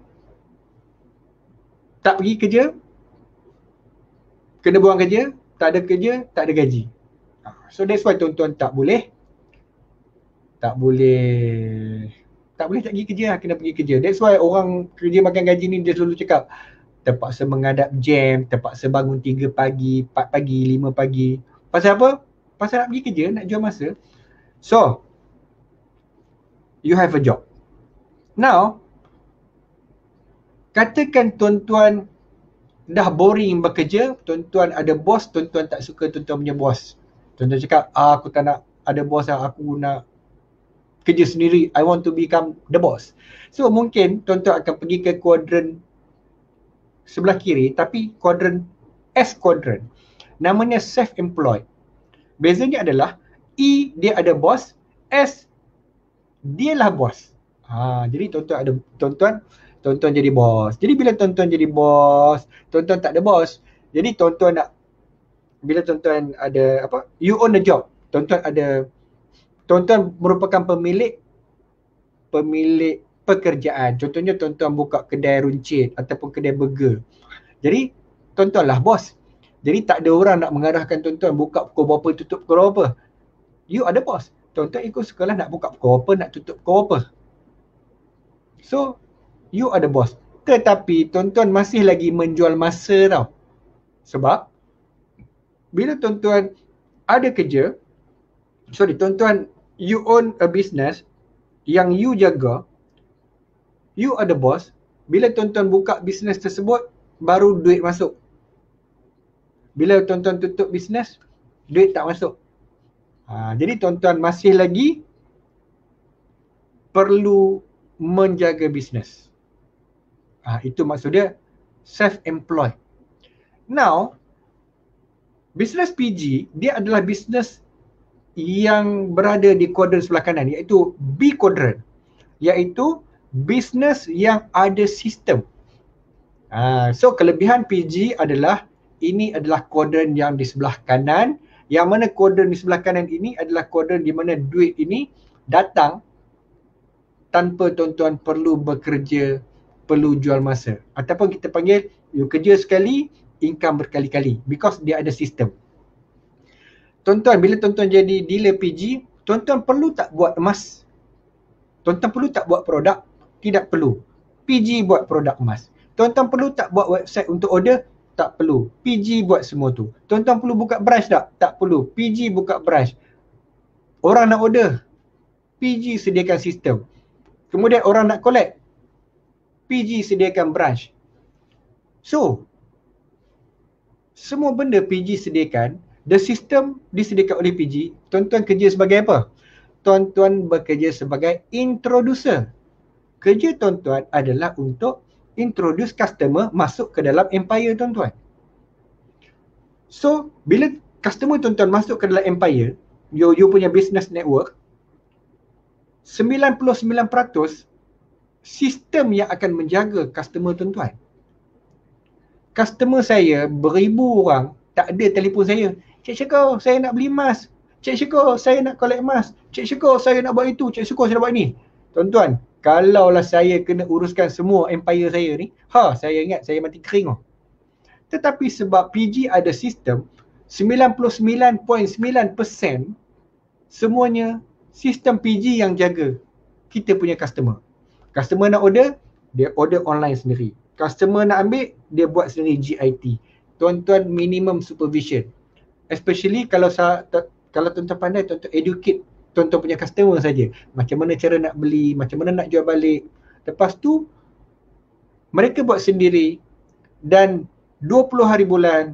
tak pergi kerja, kena buang kerja, tak ada kerja, tak ada gaji. So that's why tuan-tuan tak boleh tak pergi kerja, kena pergi kerja. That's why orang kerja makan gaji ni dia selalu cakap terpaksa menghadap jam, terpaksa bangun 3 pagi, 4 pagi, 5 pagi. Pasal apa? Pasal nak pergi kerja, nak jual masa. So, you have a job. Now, katakan tuan-tuan dah boring bekerja, tuan-tuan ada bos, tuan-tuan tak suka tuan-tuan punya bos. Tuan-tuan cakap, aku tak nak ada bos, aku nak kerja sendiri, I want to become the boss. So mungkin tuan-tuan akan pergi ke kuadran sebelah kiri, tapi kuadran S kuadran. Namanya self-employed. Bezanya adalah E dia ada bos, S dia lah bos. Jadi tuan-tuan jadi bos. Jadi bila tuan-tuan jadi bos, tuan-tuan tak ada bos. Jadi tuan-tuan nak, bila tuan-tuan ada you own a job. Tuan-tuan merupakan pemilik pekerjaan. Contohnya tuan-tuan buka kedai runcit ataupun kedai burger. Jadi tuan-tuan lah bos. Jadi tak ada orang nak mengarahkan tuan-tuan buka pukul berapa, tutup pukul berapa. You ada bos. Tuan-tuan ikut sekolah nak buka pukul berapa, nak tutup pukul berapa. So, you ada bos. Tetapi tuan-tuan masih lagi menjual masa tau. Sebab bila tuan-tuan ada kerja, tuan-tuan you own a business yang you jaga, you ada bos. Bila tuan-tuan buka bisnes tersebut, baru duit masuk. Bila tuan-tuan tutup bisnes, duit tak masuk. Jadi tuan-tuan masih lagi perlu menjaga bisnes. Itu maksud dia self-employed. Now, bisnes PG, dia adalah bisnes yang berada di kuadran sebelah kanan, iaitu B kuadran, iaitu bisnes yang ada sistem. So kelebihan PG adalah ini adalah kuadran yang di sebelah kanan, yang mana kuadran di sebelah kanan ini adalah kuadran di mana duit ini datang tanpa tuan-tuan perlu bekerja, perlu jual masa. Ataupun kita panggil, you kerja sekali, income berkali-kali, because dia ada sistem. Tuan-tuan, bila tuan-tuan jadi dealer PG, tuan-tuan perlu tak buat emas? Tuan-tuan perlu tak buat produk? Tidak perlu. PG buat produk emas. Tuan-tuan perlu tak buat website untuk order? Tak perlu. PG buat semua tu. Tuan-tuan perlu buka branch tak? Tak perlu. PG buka branch. Orang nak order? PG sediakan sistem. Kemudian orang nak collect? PG sediakan branch. So, semua benda PG sediakan, the system disediakan oleh PG. Tuan-tuan kerja sebagai apa? Tuan-tuan bekerja sebagai introducer. Kerja tuan-tuan adalah untuk introduce customer masuk ke dalam empire tuan-tuan. So, bila customer tuan-tuan masuk ke dalam empire, you punya business network, 99% sistem yang akan menjaga customer tuan-tuan. Customer saya beribu orang tak ada telefon saya. Cik Syukur, saya nak beli emas. Cik Syukur, saya nak collect emas. Cik Syukur, saya nak buat itu. Cik Syukur, saya nak buat ini. Tuan-tuan, kalaulah saya kena uruskan semua empire saya ni, saya ingat saya mati kering. Tetapi sebab PG ada sistem, 99.9% semuanya sistem PG yang jaga kita punya customer. Customer nak order, dia order online sendiri. Customer nak ambil, dia buat sendiri GIT. Tuan-tuan minimum supervision. Especially kalau tuan-tuan pandai, tuan-tuan educate tuan-tuan punya customer saja. Macam mana cara nak beli, macam mana nak jual balik. Lepas tu, mereka buat sendiri dan 20 hari bulan,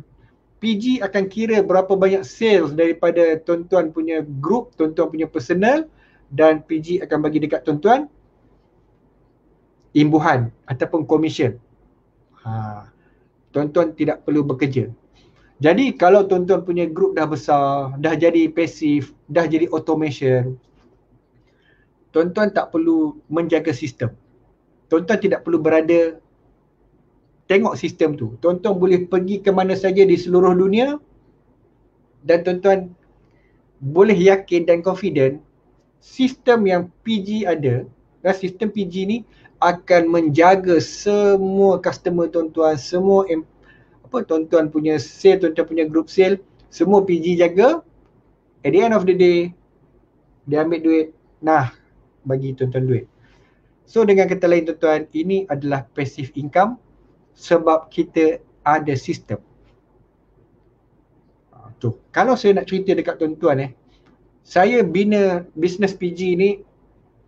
PG akan kira berapa banyak sales daripada tuan-tuan punya group, tuan-tuan punya personal, dan PG akan bagi dekat tuan-tuan imbuhan ataupun commission. Tuan-tuan tidak perlu bekerja. Jadi kalau tuan-tuan punya group dah besar, dah jadi pasif, dah jadi automation, tuan-tuan tak perlu menjaga sistem. Tuan-tuan tidak perlu berada tengok sistem tu. Tuan-tuan boleh pergi ke mana saja di seluruh dunia dan tuan-tuan boleh yakin dan confident sistem yang PG ada, dan sistem PG ni akan menjaga semua customer tuan-tuan, semua tuan-tuan punya sale, tuan-tuan punya group sale, semua PG jaga. At the end of the day, dia ambil duit, bagi tuan-tuan duit. So dengan kata lain tuan-tuan, ini adalah passive income sebab kita ada sistem. Kalau saya nak cerita dekat tuan-tuan, saya bina business PG ni,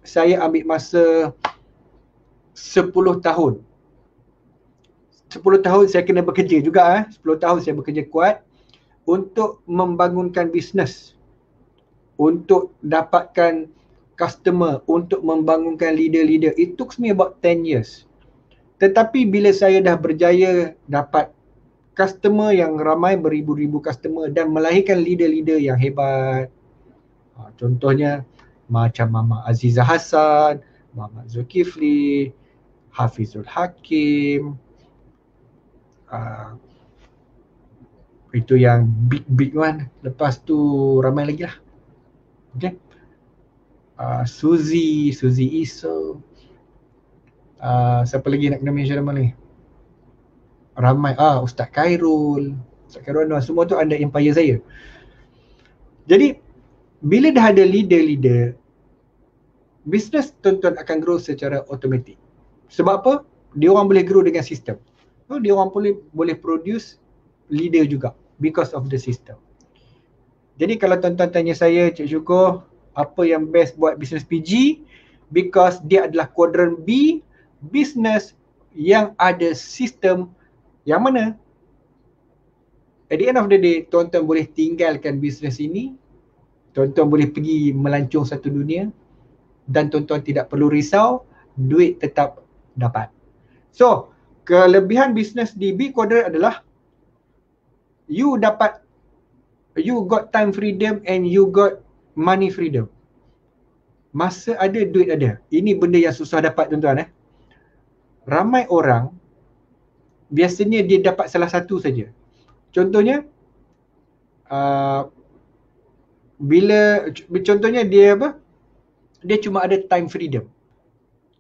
saya ambil masa 10 tahun. 10 tahun saya kena bekerja juga. 10 tahun saya bekerja kuat untuk membangunkan bisnes, untuk dapatkan customer, untuk membangunkan leader-leader. It took me about 10 years. Tetapi bila saya dah berjaya dapat customer yang ramai, beribu-ribu customer dan melahirkan leader-leader yang hebat. Contohnya macam Mama Azizah Hassan, Muhammad Zulkifli, Hafizul Hakim. Itu yang big one. Lepas tu ramai lagi lah. Okay. Suzy Iso. Siapa lagi nak kena mention nama ni? Ramai. Ustaz Khairul. Semua tu under empire saya. Jadi bila dah ada leader-leader, business tuan-tuan akan grow secara automatik. Sebab apa? Dia orang boleh grow dengan sistem. Dia orang boleh produce leader juga because of the system. Jadi kalau tuan-tuan tanya saya, Cik Syukur, apa yang best buat business PG? Because dia adalah quadrant B, business yang ada sistem yang mana at the end of the day, tuan-tuan boleh tinggalkan business ini, tuan-tuan boleh pergi melancong satu dunia dan tuan-tuan tidak perlu risau, duit tetap dapat. So, kelebihan bisnes di B quadrant adalah you got time freedom and you got money freedom. Masa ada, duit ada. Ini benda yang susah dapat tuan-tuan. Ramai orang biasanya dia dapat salah satu saja. Contohnya contohnya dia dia cuma ada time freedom.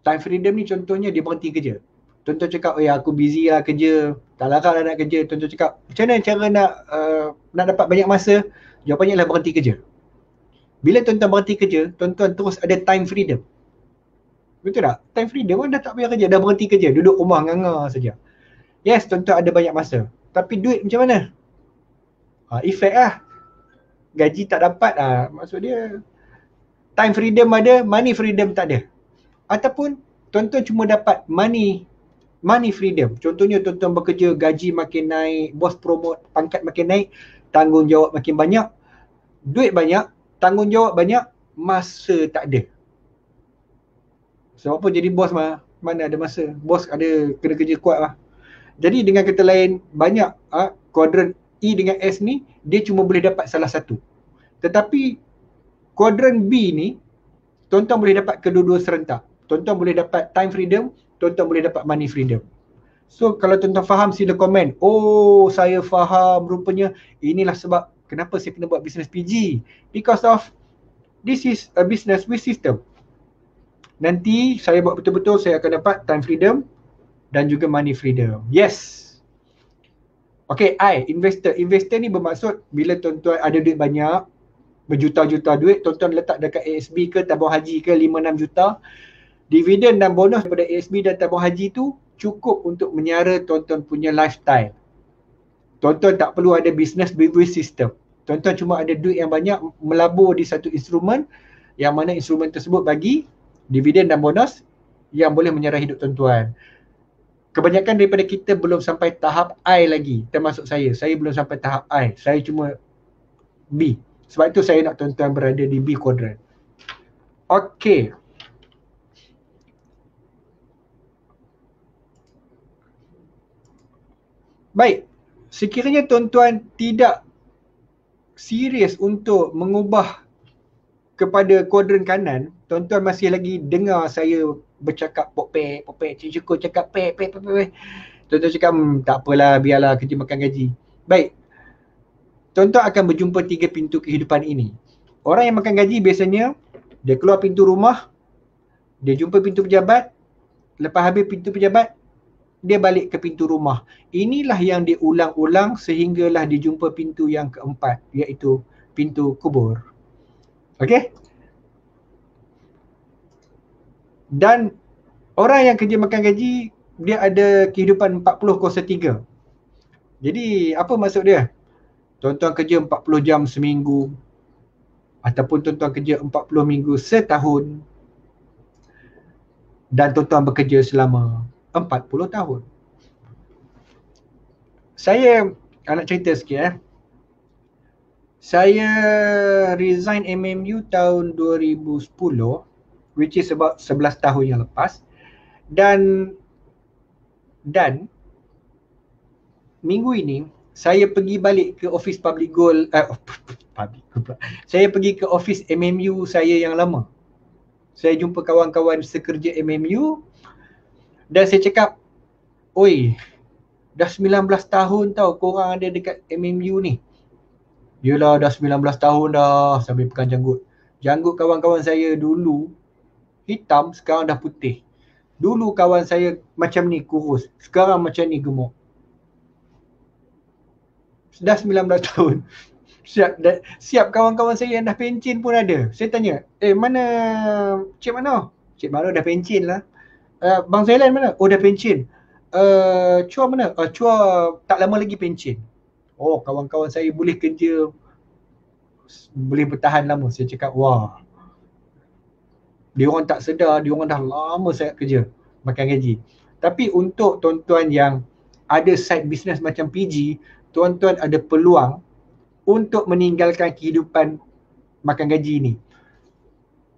Time freedom ni contohnya dia berhenti kerja. Tuan-tuan cakap, aku busy lah kerja, tak larat lah nak kerja. Tuan-tuan cakap, macam mana cara nak dapat banyak masa? Jawapannya adalah berhenti kerja. Bila tuan-tuan berhenti kerja, tuan-tuan terus ada time freedom. Betul tak? Time freedom dah tak payah kerja, dah berhenti kerja, duduk rumah nganga saja. Yes, tuan-tuan ada banyak masa. Tapi duit macam mana? Efek lah. Gaji tak dapat maksud dia time freedom ada, money freedom tak ada. Ataupun tuan-tuan cuma dapat money freedom. Contohnya tuan-tuan bekerja, gaji makin naik, bos promote, pangkat makin naik, tanggungjawab makin banyak, duit banyak, tanggungjawab banyak, masa tak ada. Sebab apa jadi bos mana ada masa? Bos ada kena kerja kuat lah. Jadi dengan kata lain, banyak quadrant E dengan S ni, dia cuma boleh dapat salah satu. Tetapi kuadran B ni, tuan-tuan boleh dapat kedua-dua serentak. Tuan-tuan boleh dapat time freedom, tuan-tuan boleh dapat money freedom. So kalau tuan-tuan faham, sila komen. Oh, saya faham, rupanya inilah sebab kenapa saya kena buat business PG. Because of this is a business with system. Nanti saya buat betul-betul, saya akan dapat time freedom dan juga money freedom. Yes. Okay, investor. Investor ni bermaksud bila tuan-tuan ada duit banyak, berjuta-juta duit, tuan-tuan letak dekat ASB ke tabung haji ke 5-6 juta. Dividen dan bonus daripada ASB dan tabung haji tu cukup untuk menyara tuan-tuan punya lifestyle. Tuan-tuan tak perlu ada business with system. Tuan-tuan cuma ada duit yang banyak melabur di satu instrumen, yang mana instrumen tersebut bagi dividen dan bonus yang boleh menyara hidup tuan-tuan. Kebanyakan daripada kita belum sampai tahap I lagi, termasuk saya. Saya belum sampai tahap I. Saya cuma B. Sebab itu saya nak tuan-tuan berada di B quadrant. Okey. Baik. Sekiranya tuan-tuan tidak serius untuk mengubah kepada kuadran kanan, tuan-tuan masih lagi dengar saya bercakap popek, Cik Syukur cakap pek. Tuan-tuan cakap, tak apalah, biarlah kerja makan gaji. Baik, tuan-tuan akan berjumpa 3 pintu kehidupan ini. Orang yang makan gaji biasanya, dia keluar pintu rumah, dia jumpa pintu pejabat, lepas habis pintu pejabat, dia balik ke pintu rumah. Inilah yang diulang-ulang sehinggalah dijumpa pintu yang keempat, iaitu pintu kubur. Okey? Dan orang yang kerja makan gaji, dia ada kehidupan 40/3. Jadi apa maksud dia? Tuan-tuan kerja 40 jam seminggu, ataupun tuan-tuan kerja 40 minggu setahun, dan tuan-tuan bekerja selama 40 tahun. Saya nak cerita sikit. Saya resign MMU tahun 2010, which is about 11 tahun yang lepas. Dan minggu ini saya pergi balik ke office public goal, saya pergi ke office MMU saya yang lama. Saya jumpa kawan-kawan sekerja MMU dan saya cakap, oi, dah 19 tahun tau korang ada dekat MMU ni. Yelah, dah 19 tahun dah sambil pegang janggut. Janggut kawan-kawan saya dulu hitam, sekarang dah putih. Dulu kawan saya macam ni kurus, sekarang macam ni gemuk. Dah 19 tahun. Siap kawan-kawan saya yang dah pencen pun ada. Saya tanya, mana Cik Mano? Cik Mano dah pencen lah. Bang Zailan mana? Oh, dah pencen. Chua mana? Chua tak lama lagi pencen. Oh, kawan-kawan saya boleh kerja, boleh bertahan lama. Saya cakap, wah, dia orang tak sedar, dia orang dah lama sangat kerja makan gaji. Tapi untuk tuan-tuan yang ada side business macam PG, tuan-tuan ada peluang untuk meninggalkan kehidupan makan gaji ni.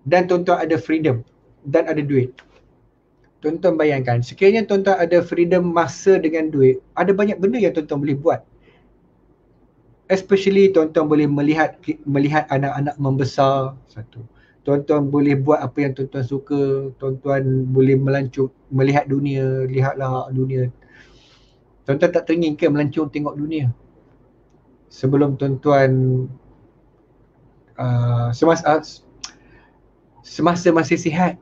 Dan tuan-tuan ada freedom dan ada duit. Tuan-tuan bayangkan, sekiranya tuan-tuan ada freedom masa dengan duit, ada banyak benda yang tuan-tuan boleh buat. Especially tuan-tuan boleh melihat anak-anak membesar, satu. Tuan-tuan boleh buat apa yang tuan-tuan suka, tuan-tuan boleh melancong, melihat dunia, lihatlah dunia. Tuan-tuan tak teringin ke melancong tengok dunia? Sebelum tuan-tuan semasa masih sihat,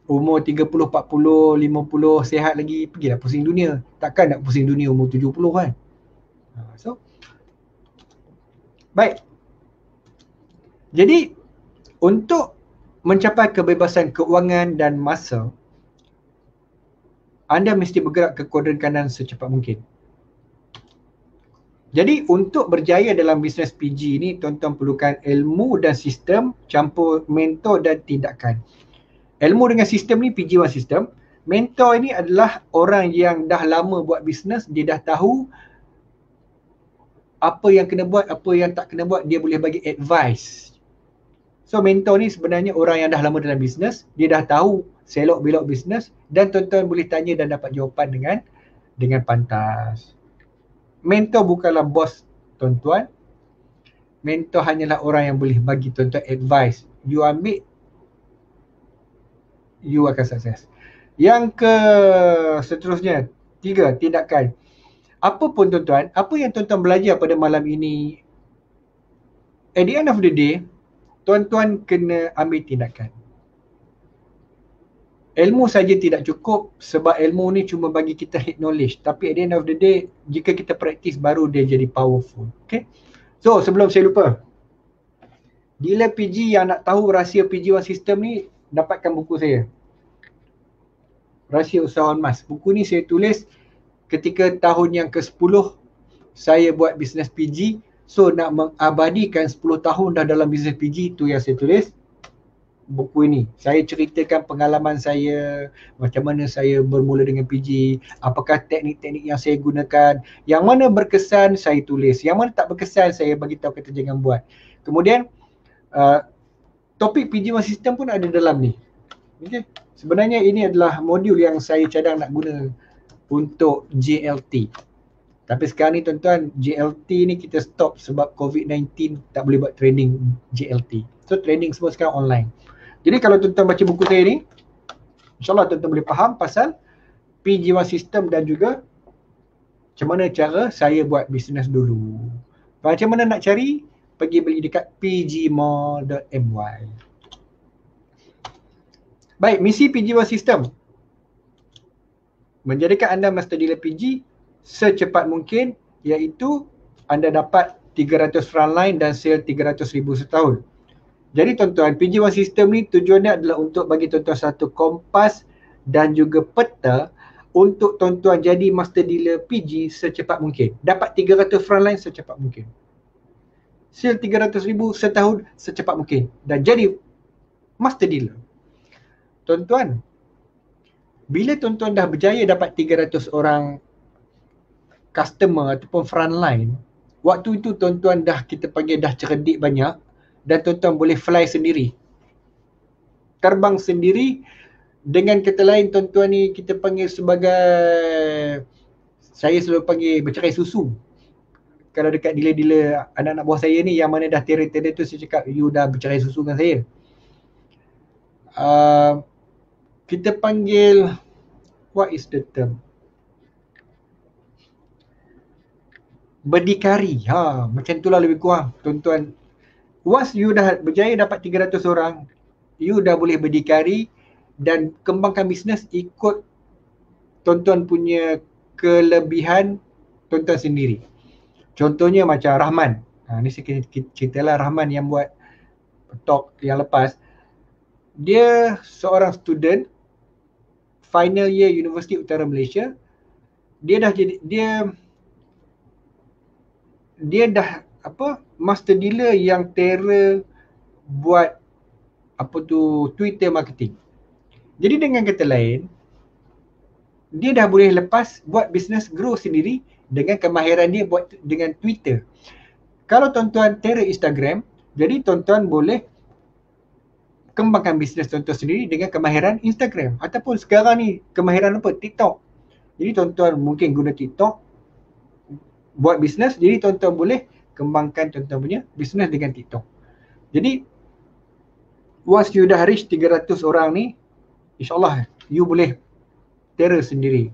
umur 30, 40, 50 sihat lagi, pergilah pusing dunia. Takkan nak pusing dunia umur 70 kan? So, baik. Jadi, untuk mencapai kebebasan keuangan dan masa, anda mesti bergerak ke kuadran kanan secepat mungkin. Jadi, untuk berjaya dalam bisnes PG ni, tuan-tuan perlukan ilmu dan sistem, campur mentor dan tindakan. Ilmu dengan sistem ni PG1 sistem. Mentor ini adalah orang yang dah lama buat bisnes, dia dah tahu apa yang kena buat, apa yang tak kena buat, dia boleh bagi advice. So mentor ni sebenarnya orang yang dah lama dalam bisnes, dia dah tahu selok belok bisnes, dan tuan-tuan boleh tanya dan dapat jawapan dengan pantas. Mentor bukanlah bos tuan-tuan. Mentor hanyalah orang yang boleh bagi tuan-tuan advice. You ambil, you akan sukses. Yang ke seterusnya, 3, tindakan. Apa pun tuan-tuan, apa yang tuan-tuan belajar pada malam ini, at the end of the day, tuan-tuan kena ambil tindakan. Ilmu saja tidak cukup sebab ilmu ni cuma bagi kita head knowledge. Tapi at the end of the day, jika kita praktis baru dia jadi powerful. Okay? So, sebelum saya lupa. Dealer PG yang nak tahu rahsia PG1 System ni, dapatkan buku saya. Rahsia Usahawan Emas. Buku ni saya tulis ketika tahun yang ke-10 saya buat bisnes PG. So, nak mengabadikan 10 tahun dah dalam bisnes PG, tu yang saya tulis. Buku ini. Saya ceritakan pengalaman saya, macam mana saya bermula dengan PG, apakah teknik-teknik yang saya gunakan, yang mana berkesan saya tulis, yang mana tak berkesan saya bagi tahu kata jangan buat. Kemudian topik PG1 System pun ada dalam ni. Okay. Sebenarnya ini adalah modul yang saya cadang nak guna untuk JLT. Tapi sekarang ni tuan-tuan, JLT ni kita stop sebab COVID-19 tak boleh buat training JLT. So training semua sekarang online. Jadi kalau tuan-tuan baca buku saya ni, insyaAllah tuan-tuan boleh faham pasal PG1 System dan juga macam mana cara saya buat bisnes dulu. Macam mana nak cari? Pergi beli dekat pgmall.my. Baik, misi PG1 System. Menjadikan anda master dealer PG secepat mungkin, iaitu anda dapat 300 frontline dan sale 300,000 setahun. Jadi tuan-tuan, PG1 System ni tujuannya adalah untuk bagi tuan-tuan satu kompas dan juga peta untuk tuan-tuan jadi master dealer PG secepat mungkin. Dapat 300 frontline secepat mungkin. Sale 300,000 setahun secepat mungkin. Dan jadi master dealer. Tuan-tuan, bila tuan-tuan dah berjaya dapat 300 orang customer ataupun frontline, waktu itu tuan-tuan dah, kita panggil dah cerdik banyak, dan tuan-tuan boleh fly sendiri, terbang sendiri. Dengan kata lain, tuan-tuan ni kita panggil sebagai, saya selalu panggil bercerai susu. Kalau dekat dealer-dealer anak-anak buah saya ni yang mana dah tera-tera tu, saya cakap you dah bercerai susu dengan saya. Kita panggil, what is the term, berdikari. Macam itulah lebih kurang tuan-tuan. Once you dah berjaya dapat 300 orang, you dah boleh berdikari dan kembangkan bisnes ikut tuan-tuan punya kelebihan tuan-tuan sendiri. Contohnya macam Rahman. Ni saya ceritalah Rahman yang buat talk yang lepas. Dia seorang student final year Universiti Utara Malaysia. Dia dah jadi, dia dah master dealer yang tera buat Twitter marketing. Jadi dengan kata lain, dia dah boleh lepas buat bisnes grow sendiri dengan kemahiran dia buat dengan Twitter. Kalau tuan-tuan tera Instagram, jadi tuan-tuan boleh kembangkan bisnes tuan-tuan sendiri dengan kemahiran Instagram. Ataupun sekarang ni kemahiran TikTok. Jadi tuan-tuan mungkin guna TikTok buat bisnes, jadi tuan-tuan boleh kembangkan tuan-tuan punya bisnes dengan TikTok. Jadi once you dah reach 300 orang ni, insyaAllah you boleh tera sendiri.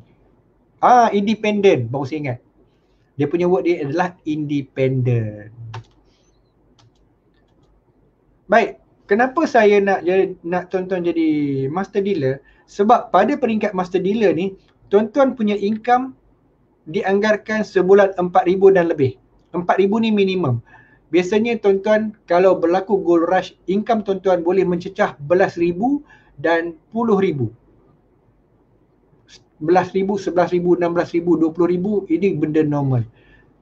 Independent, baru saya ingat. Dia punya word dia adalah independent. Baik, kenapa saya nak tuan-tuan jadi master dealer? Sebab pada peringkat master dealer ni, tuan-tuan punya income dianggarkan sebulan 4,000 dan lebih. 4,000 ni minimum. Biasanya tuan-tuan kalau berlaku gold rush, income tuan-tuan boleh mencecah belas ribu dan puluh ribu. 11,000, 11,000, 16,000, 20,000, ini benda normal.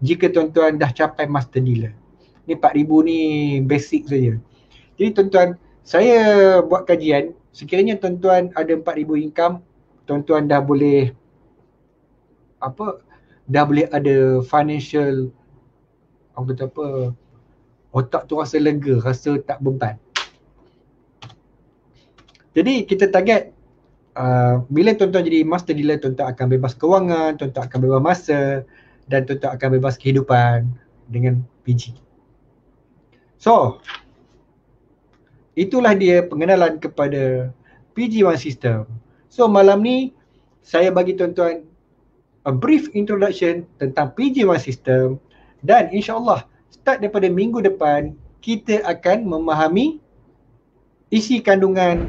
Jika tuan-tuan dah capai master dealer. Ni 4,000 ni basic saja. Jadi tuan-tuan, saya buat kajian, sekiranya tuan-tuan ada 4,000 income, tuan-tuan dah boleh dah boleh ada financial otak tu rasa lega, rasa tak beban. Jadi kita target bila tuan-tuan jadi master dealer, tuan-tuan akan bebas kewangan, tuan-tuan akan bebas masa dan tuan-tuan akan bebas kehidupan. dengan PG. So, itulah dia pengenalan kepada PG1 System. So, malam ni saya bagi tuan-tuan a brief introduction tentang PG1 System dan insyaAllah start daripada minggu depan kita akan memahami isi kandungan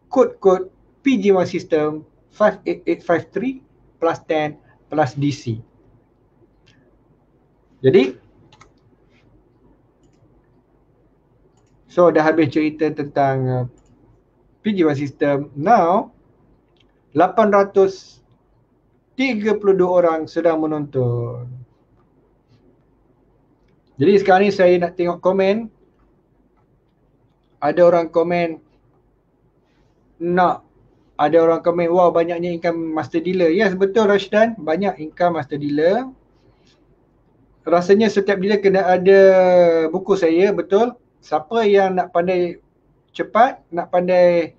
kod-kod PG1 System 58853 plus 10 plus DC. Jadi, so dah habis cerita tentang PG1 System. Now, 832 orang sedang menonton. Jadi sekarang ni saya nak tengok komen. Ada orang komen ada orang komen, wow banyaknya income master dealer. Yes, betul Rashdan, banyak income master dealer. Rasanya setiap dealer kena ada buku saya, betul. Siapa yang nak pandai cepat, nak pandai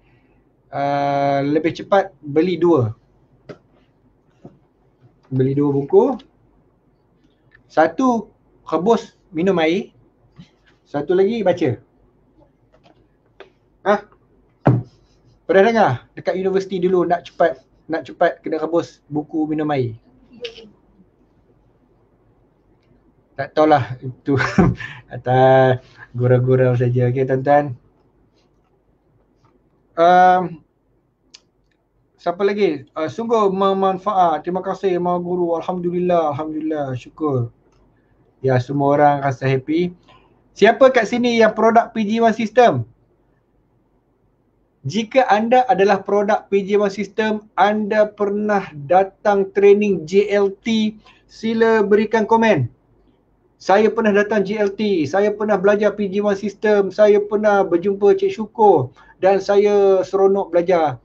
lebih cepat, beli dua buku. Satu rebus minum air, satu lagi baca. Pernah dengar dekat universiti dulu nak cepat kena rebus buku minum air? Tak tahulah itu atas gurau-gurau saja. Okey tuan-tuan. Siapa lagi? Sungguh bermanfaat. Terima kasih Maha Guru. Alhamdulillah, alhamdulillah, syukur. Ya, semua orang rasa happy. Siapa kat sini yang produk PG1 System? Jika anda adalah produk PG1 System, anda pernah datang training JLT, sila berikan komen. Saya pernah datang JLT, saya pernah belajar PG1 System, saya pernah berjumpa Cik Syukur dan saya seronok belajar.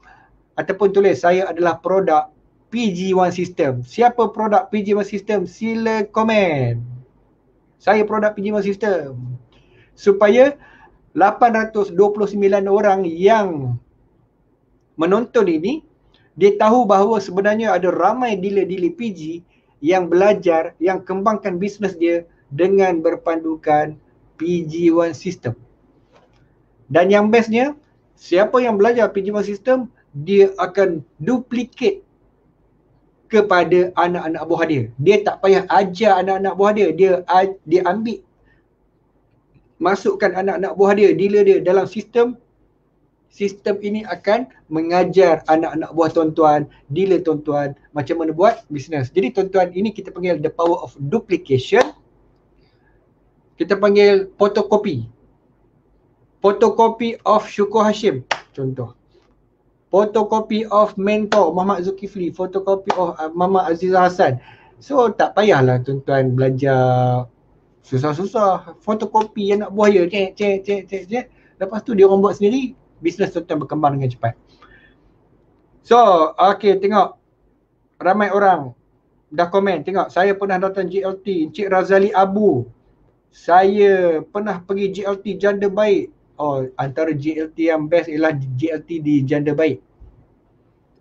Ataupun tulis, saya adalah produk PG1 System. Siapa produk PG1 System? Sila komen. Saya produk PG1 System. Supaya 829 orang yang menonton ini, dia tahu bahawa sebenarnya ada ramai dealer-dealer PG yang belajar, yang kembangkan bisnes dia dengan berpandukan PG1 System. Dan yang bestnya, siapa yang belajar PG1 System, dia akan duplicate kepada anak-anak buah dia. Dia tak payah ajar anak-anak buah dia. Dia ambil, masukkan anak-anak buah dia, dealer dia dalam sistem. Sistem ini akan mengajar anak-anak buah tuan-tuan, dealer tuan-tuan macam mana buat bisnes. Jadi tuan-tuan, ini kita panggil the power of duplication. Kita panggil fotokopi. Fotokopi of Syukur Hashim, contoh. Fotokopi of mentor Muhammad Zulkifli, fotokopi of Muhammad Azizah Hassan. So tak payahlah tuan-tuan belajar susah-susah. Fotokopi anak buah dia, cek. Lepas tu dia orang buat sendiri, bisnes tuan-tuan berkembang dengan cepat. So, okay, tengok. Ramai orang dah komen, tengok. Saya pernah datang JLT, Encik Razali Abu. Saya pernah pergi JLT Janda Baik. Oh, antara JLT yang best ialah JLT di Janda Baik.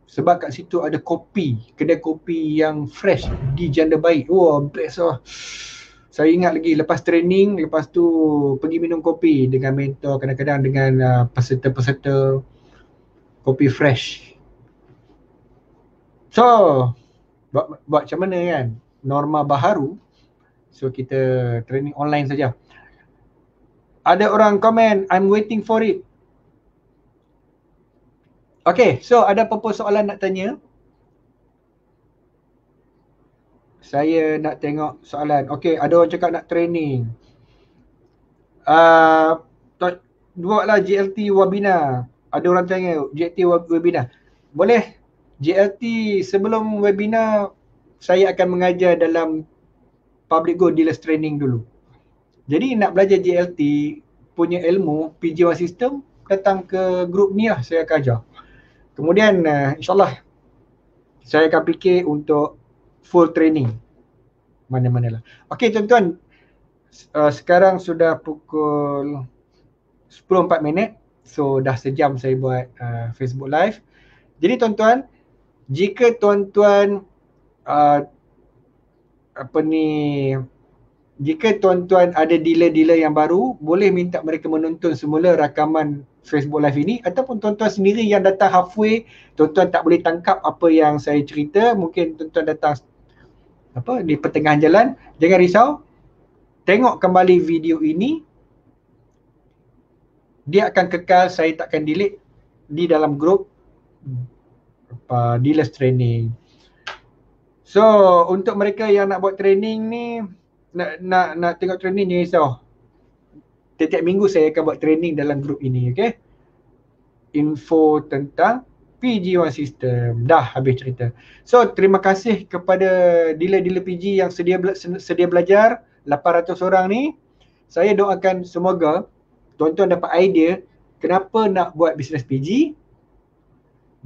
Sebab kat situ ada kopi, kedai kopi yang fresh di Janda Baik. Wah, best lah. Saya ingat lagi lepas training, lepas tu pergi minum kopi dengan mentor, kadang-kadang dengan peserta-peserta, kopi fresh. So, buat macam mana kan? Norma baharu. So, kita training online saja. Ada orang komen, I'm waiting for it. Okay, so ada apa-apa soalan nak tanya? Saya nak tengok soalan. Okay, ada orang cakap nak training. Buatlah JLT webinar. Ada orang tanya, JLT webinar. Boleh, JLT sebelum webinar, saya akan mengajar dalam Public Go Dealers Training dulu. Jadi nak belajar JLT punya ilmu PG1 System, datang ke grup ni lah saya akan ajar. Kemudian insyaAllah saya akan fikir untuk full training mana-mana lah. Okey tuan-tuan, sekarang sudah pukul 10.04. So dah sejam saya buat Facebook Live. Jadi tuan-tuan, jika tuan-tuan jika tuan-tuan ada dealer-dealer yang baru, boleh minta mereka menonton semula rakaman Facebook Live ini, ataupun tuan-tuan sendiri yang datang halfway, tuan-tuan tak boleh tangkap apa yang saya cerita, mungkin tuan-tuan datang di pertengahan jalan, jangan risau, tengok kembali video ini, dia akan kekal, saya takkan delete di dalam grup dealers training. So untuk mereka yang nak buat training ni, nak tengok training, jangan risau, setiap minggu saya akan buat training dalam grup ini, okay? Info tentang PG1 System. Dah habis cerita. So terima kasih kepada dealer-dealer PG yang sedia belajar, 800 orang ni. Saya doakan semoga tuan-tuan dapat idea kenapa nak buat bisnes PG,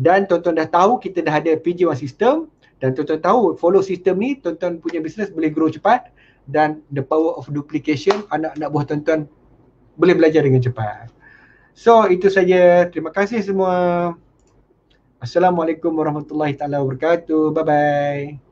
dan tuan-tuan dah tahu kita dah ada PG1 System, dan tuan-tuan tahu follow sistem ni, tuan-tuan punya bisnes boleh grow cepat, dan the power of duplication, anak-anak buah tuan-tuan boleh belajar dengan cepat. So itu saja. Terima kasih semua. Assalamualaikum warahmatullahi taala wabarakatuh. Bye bye.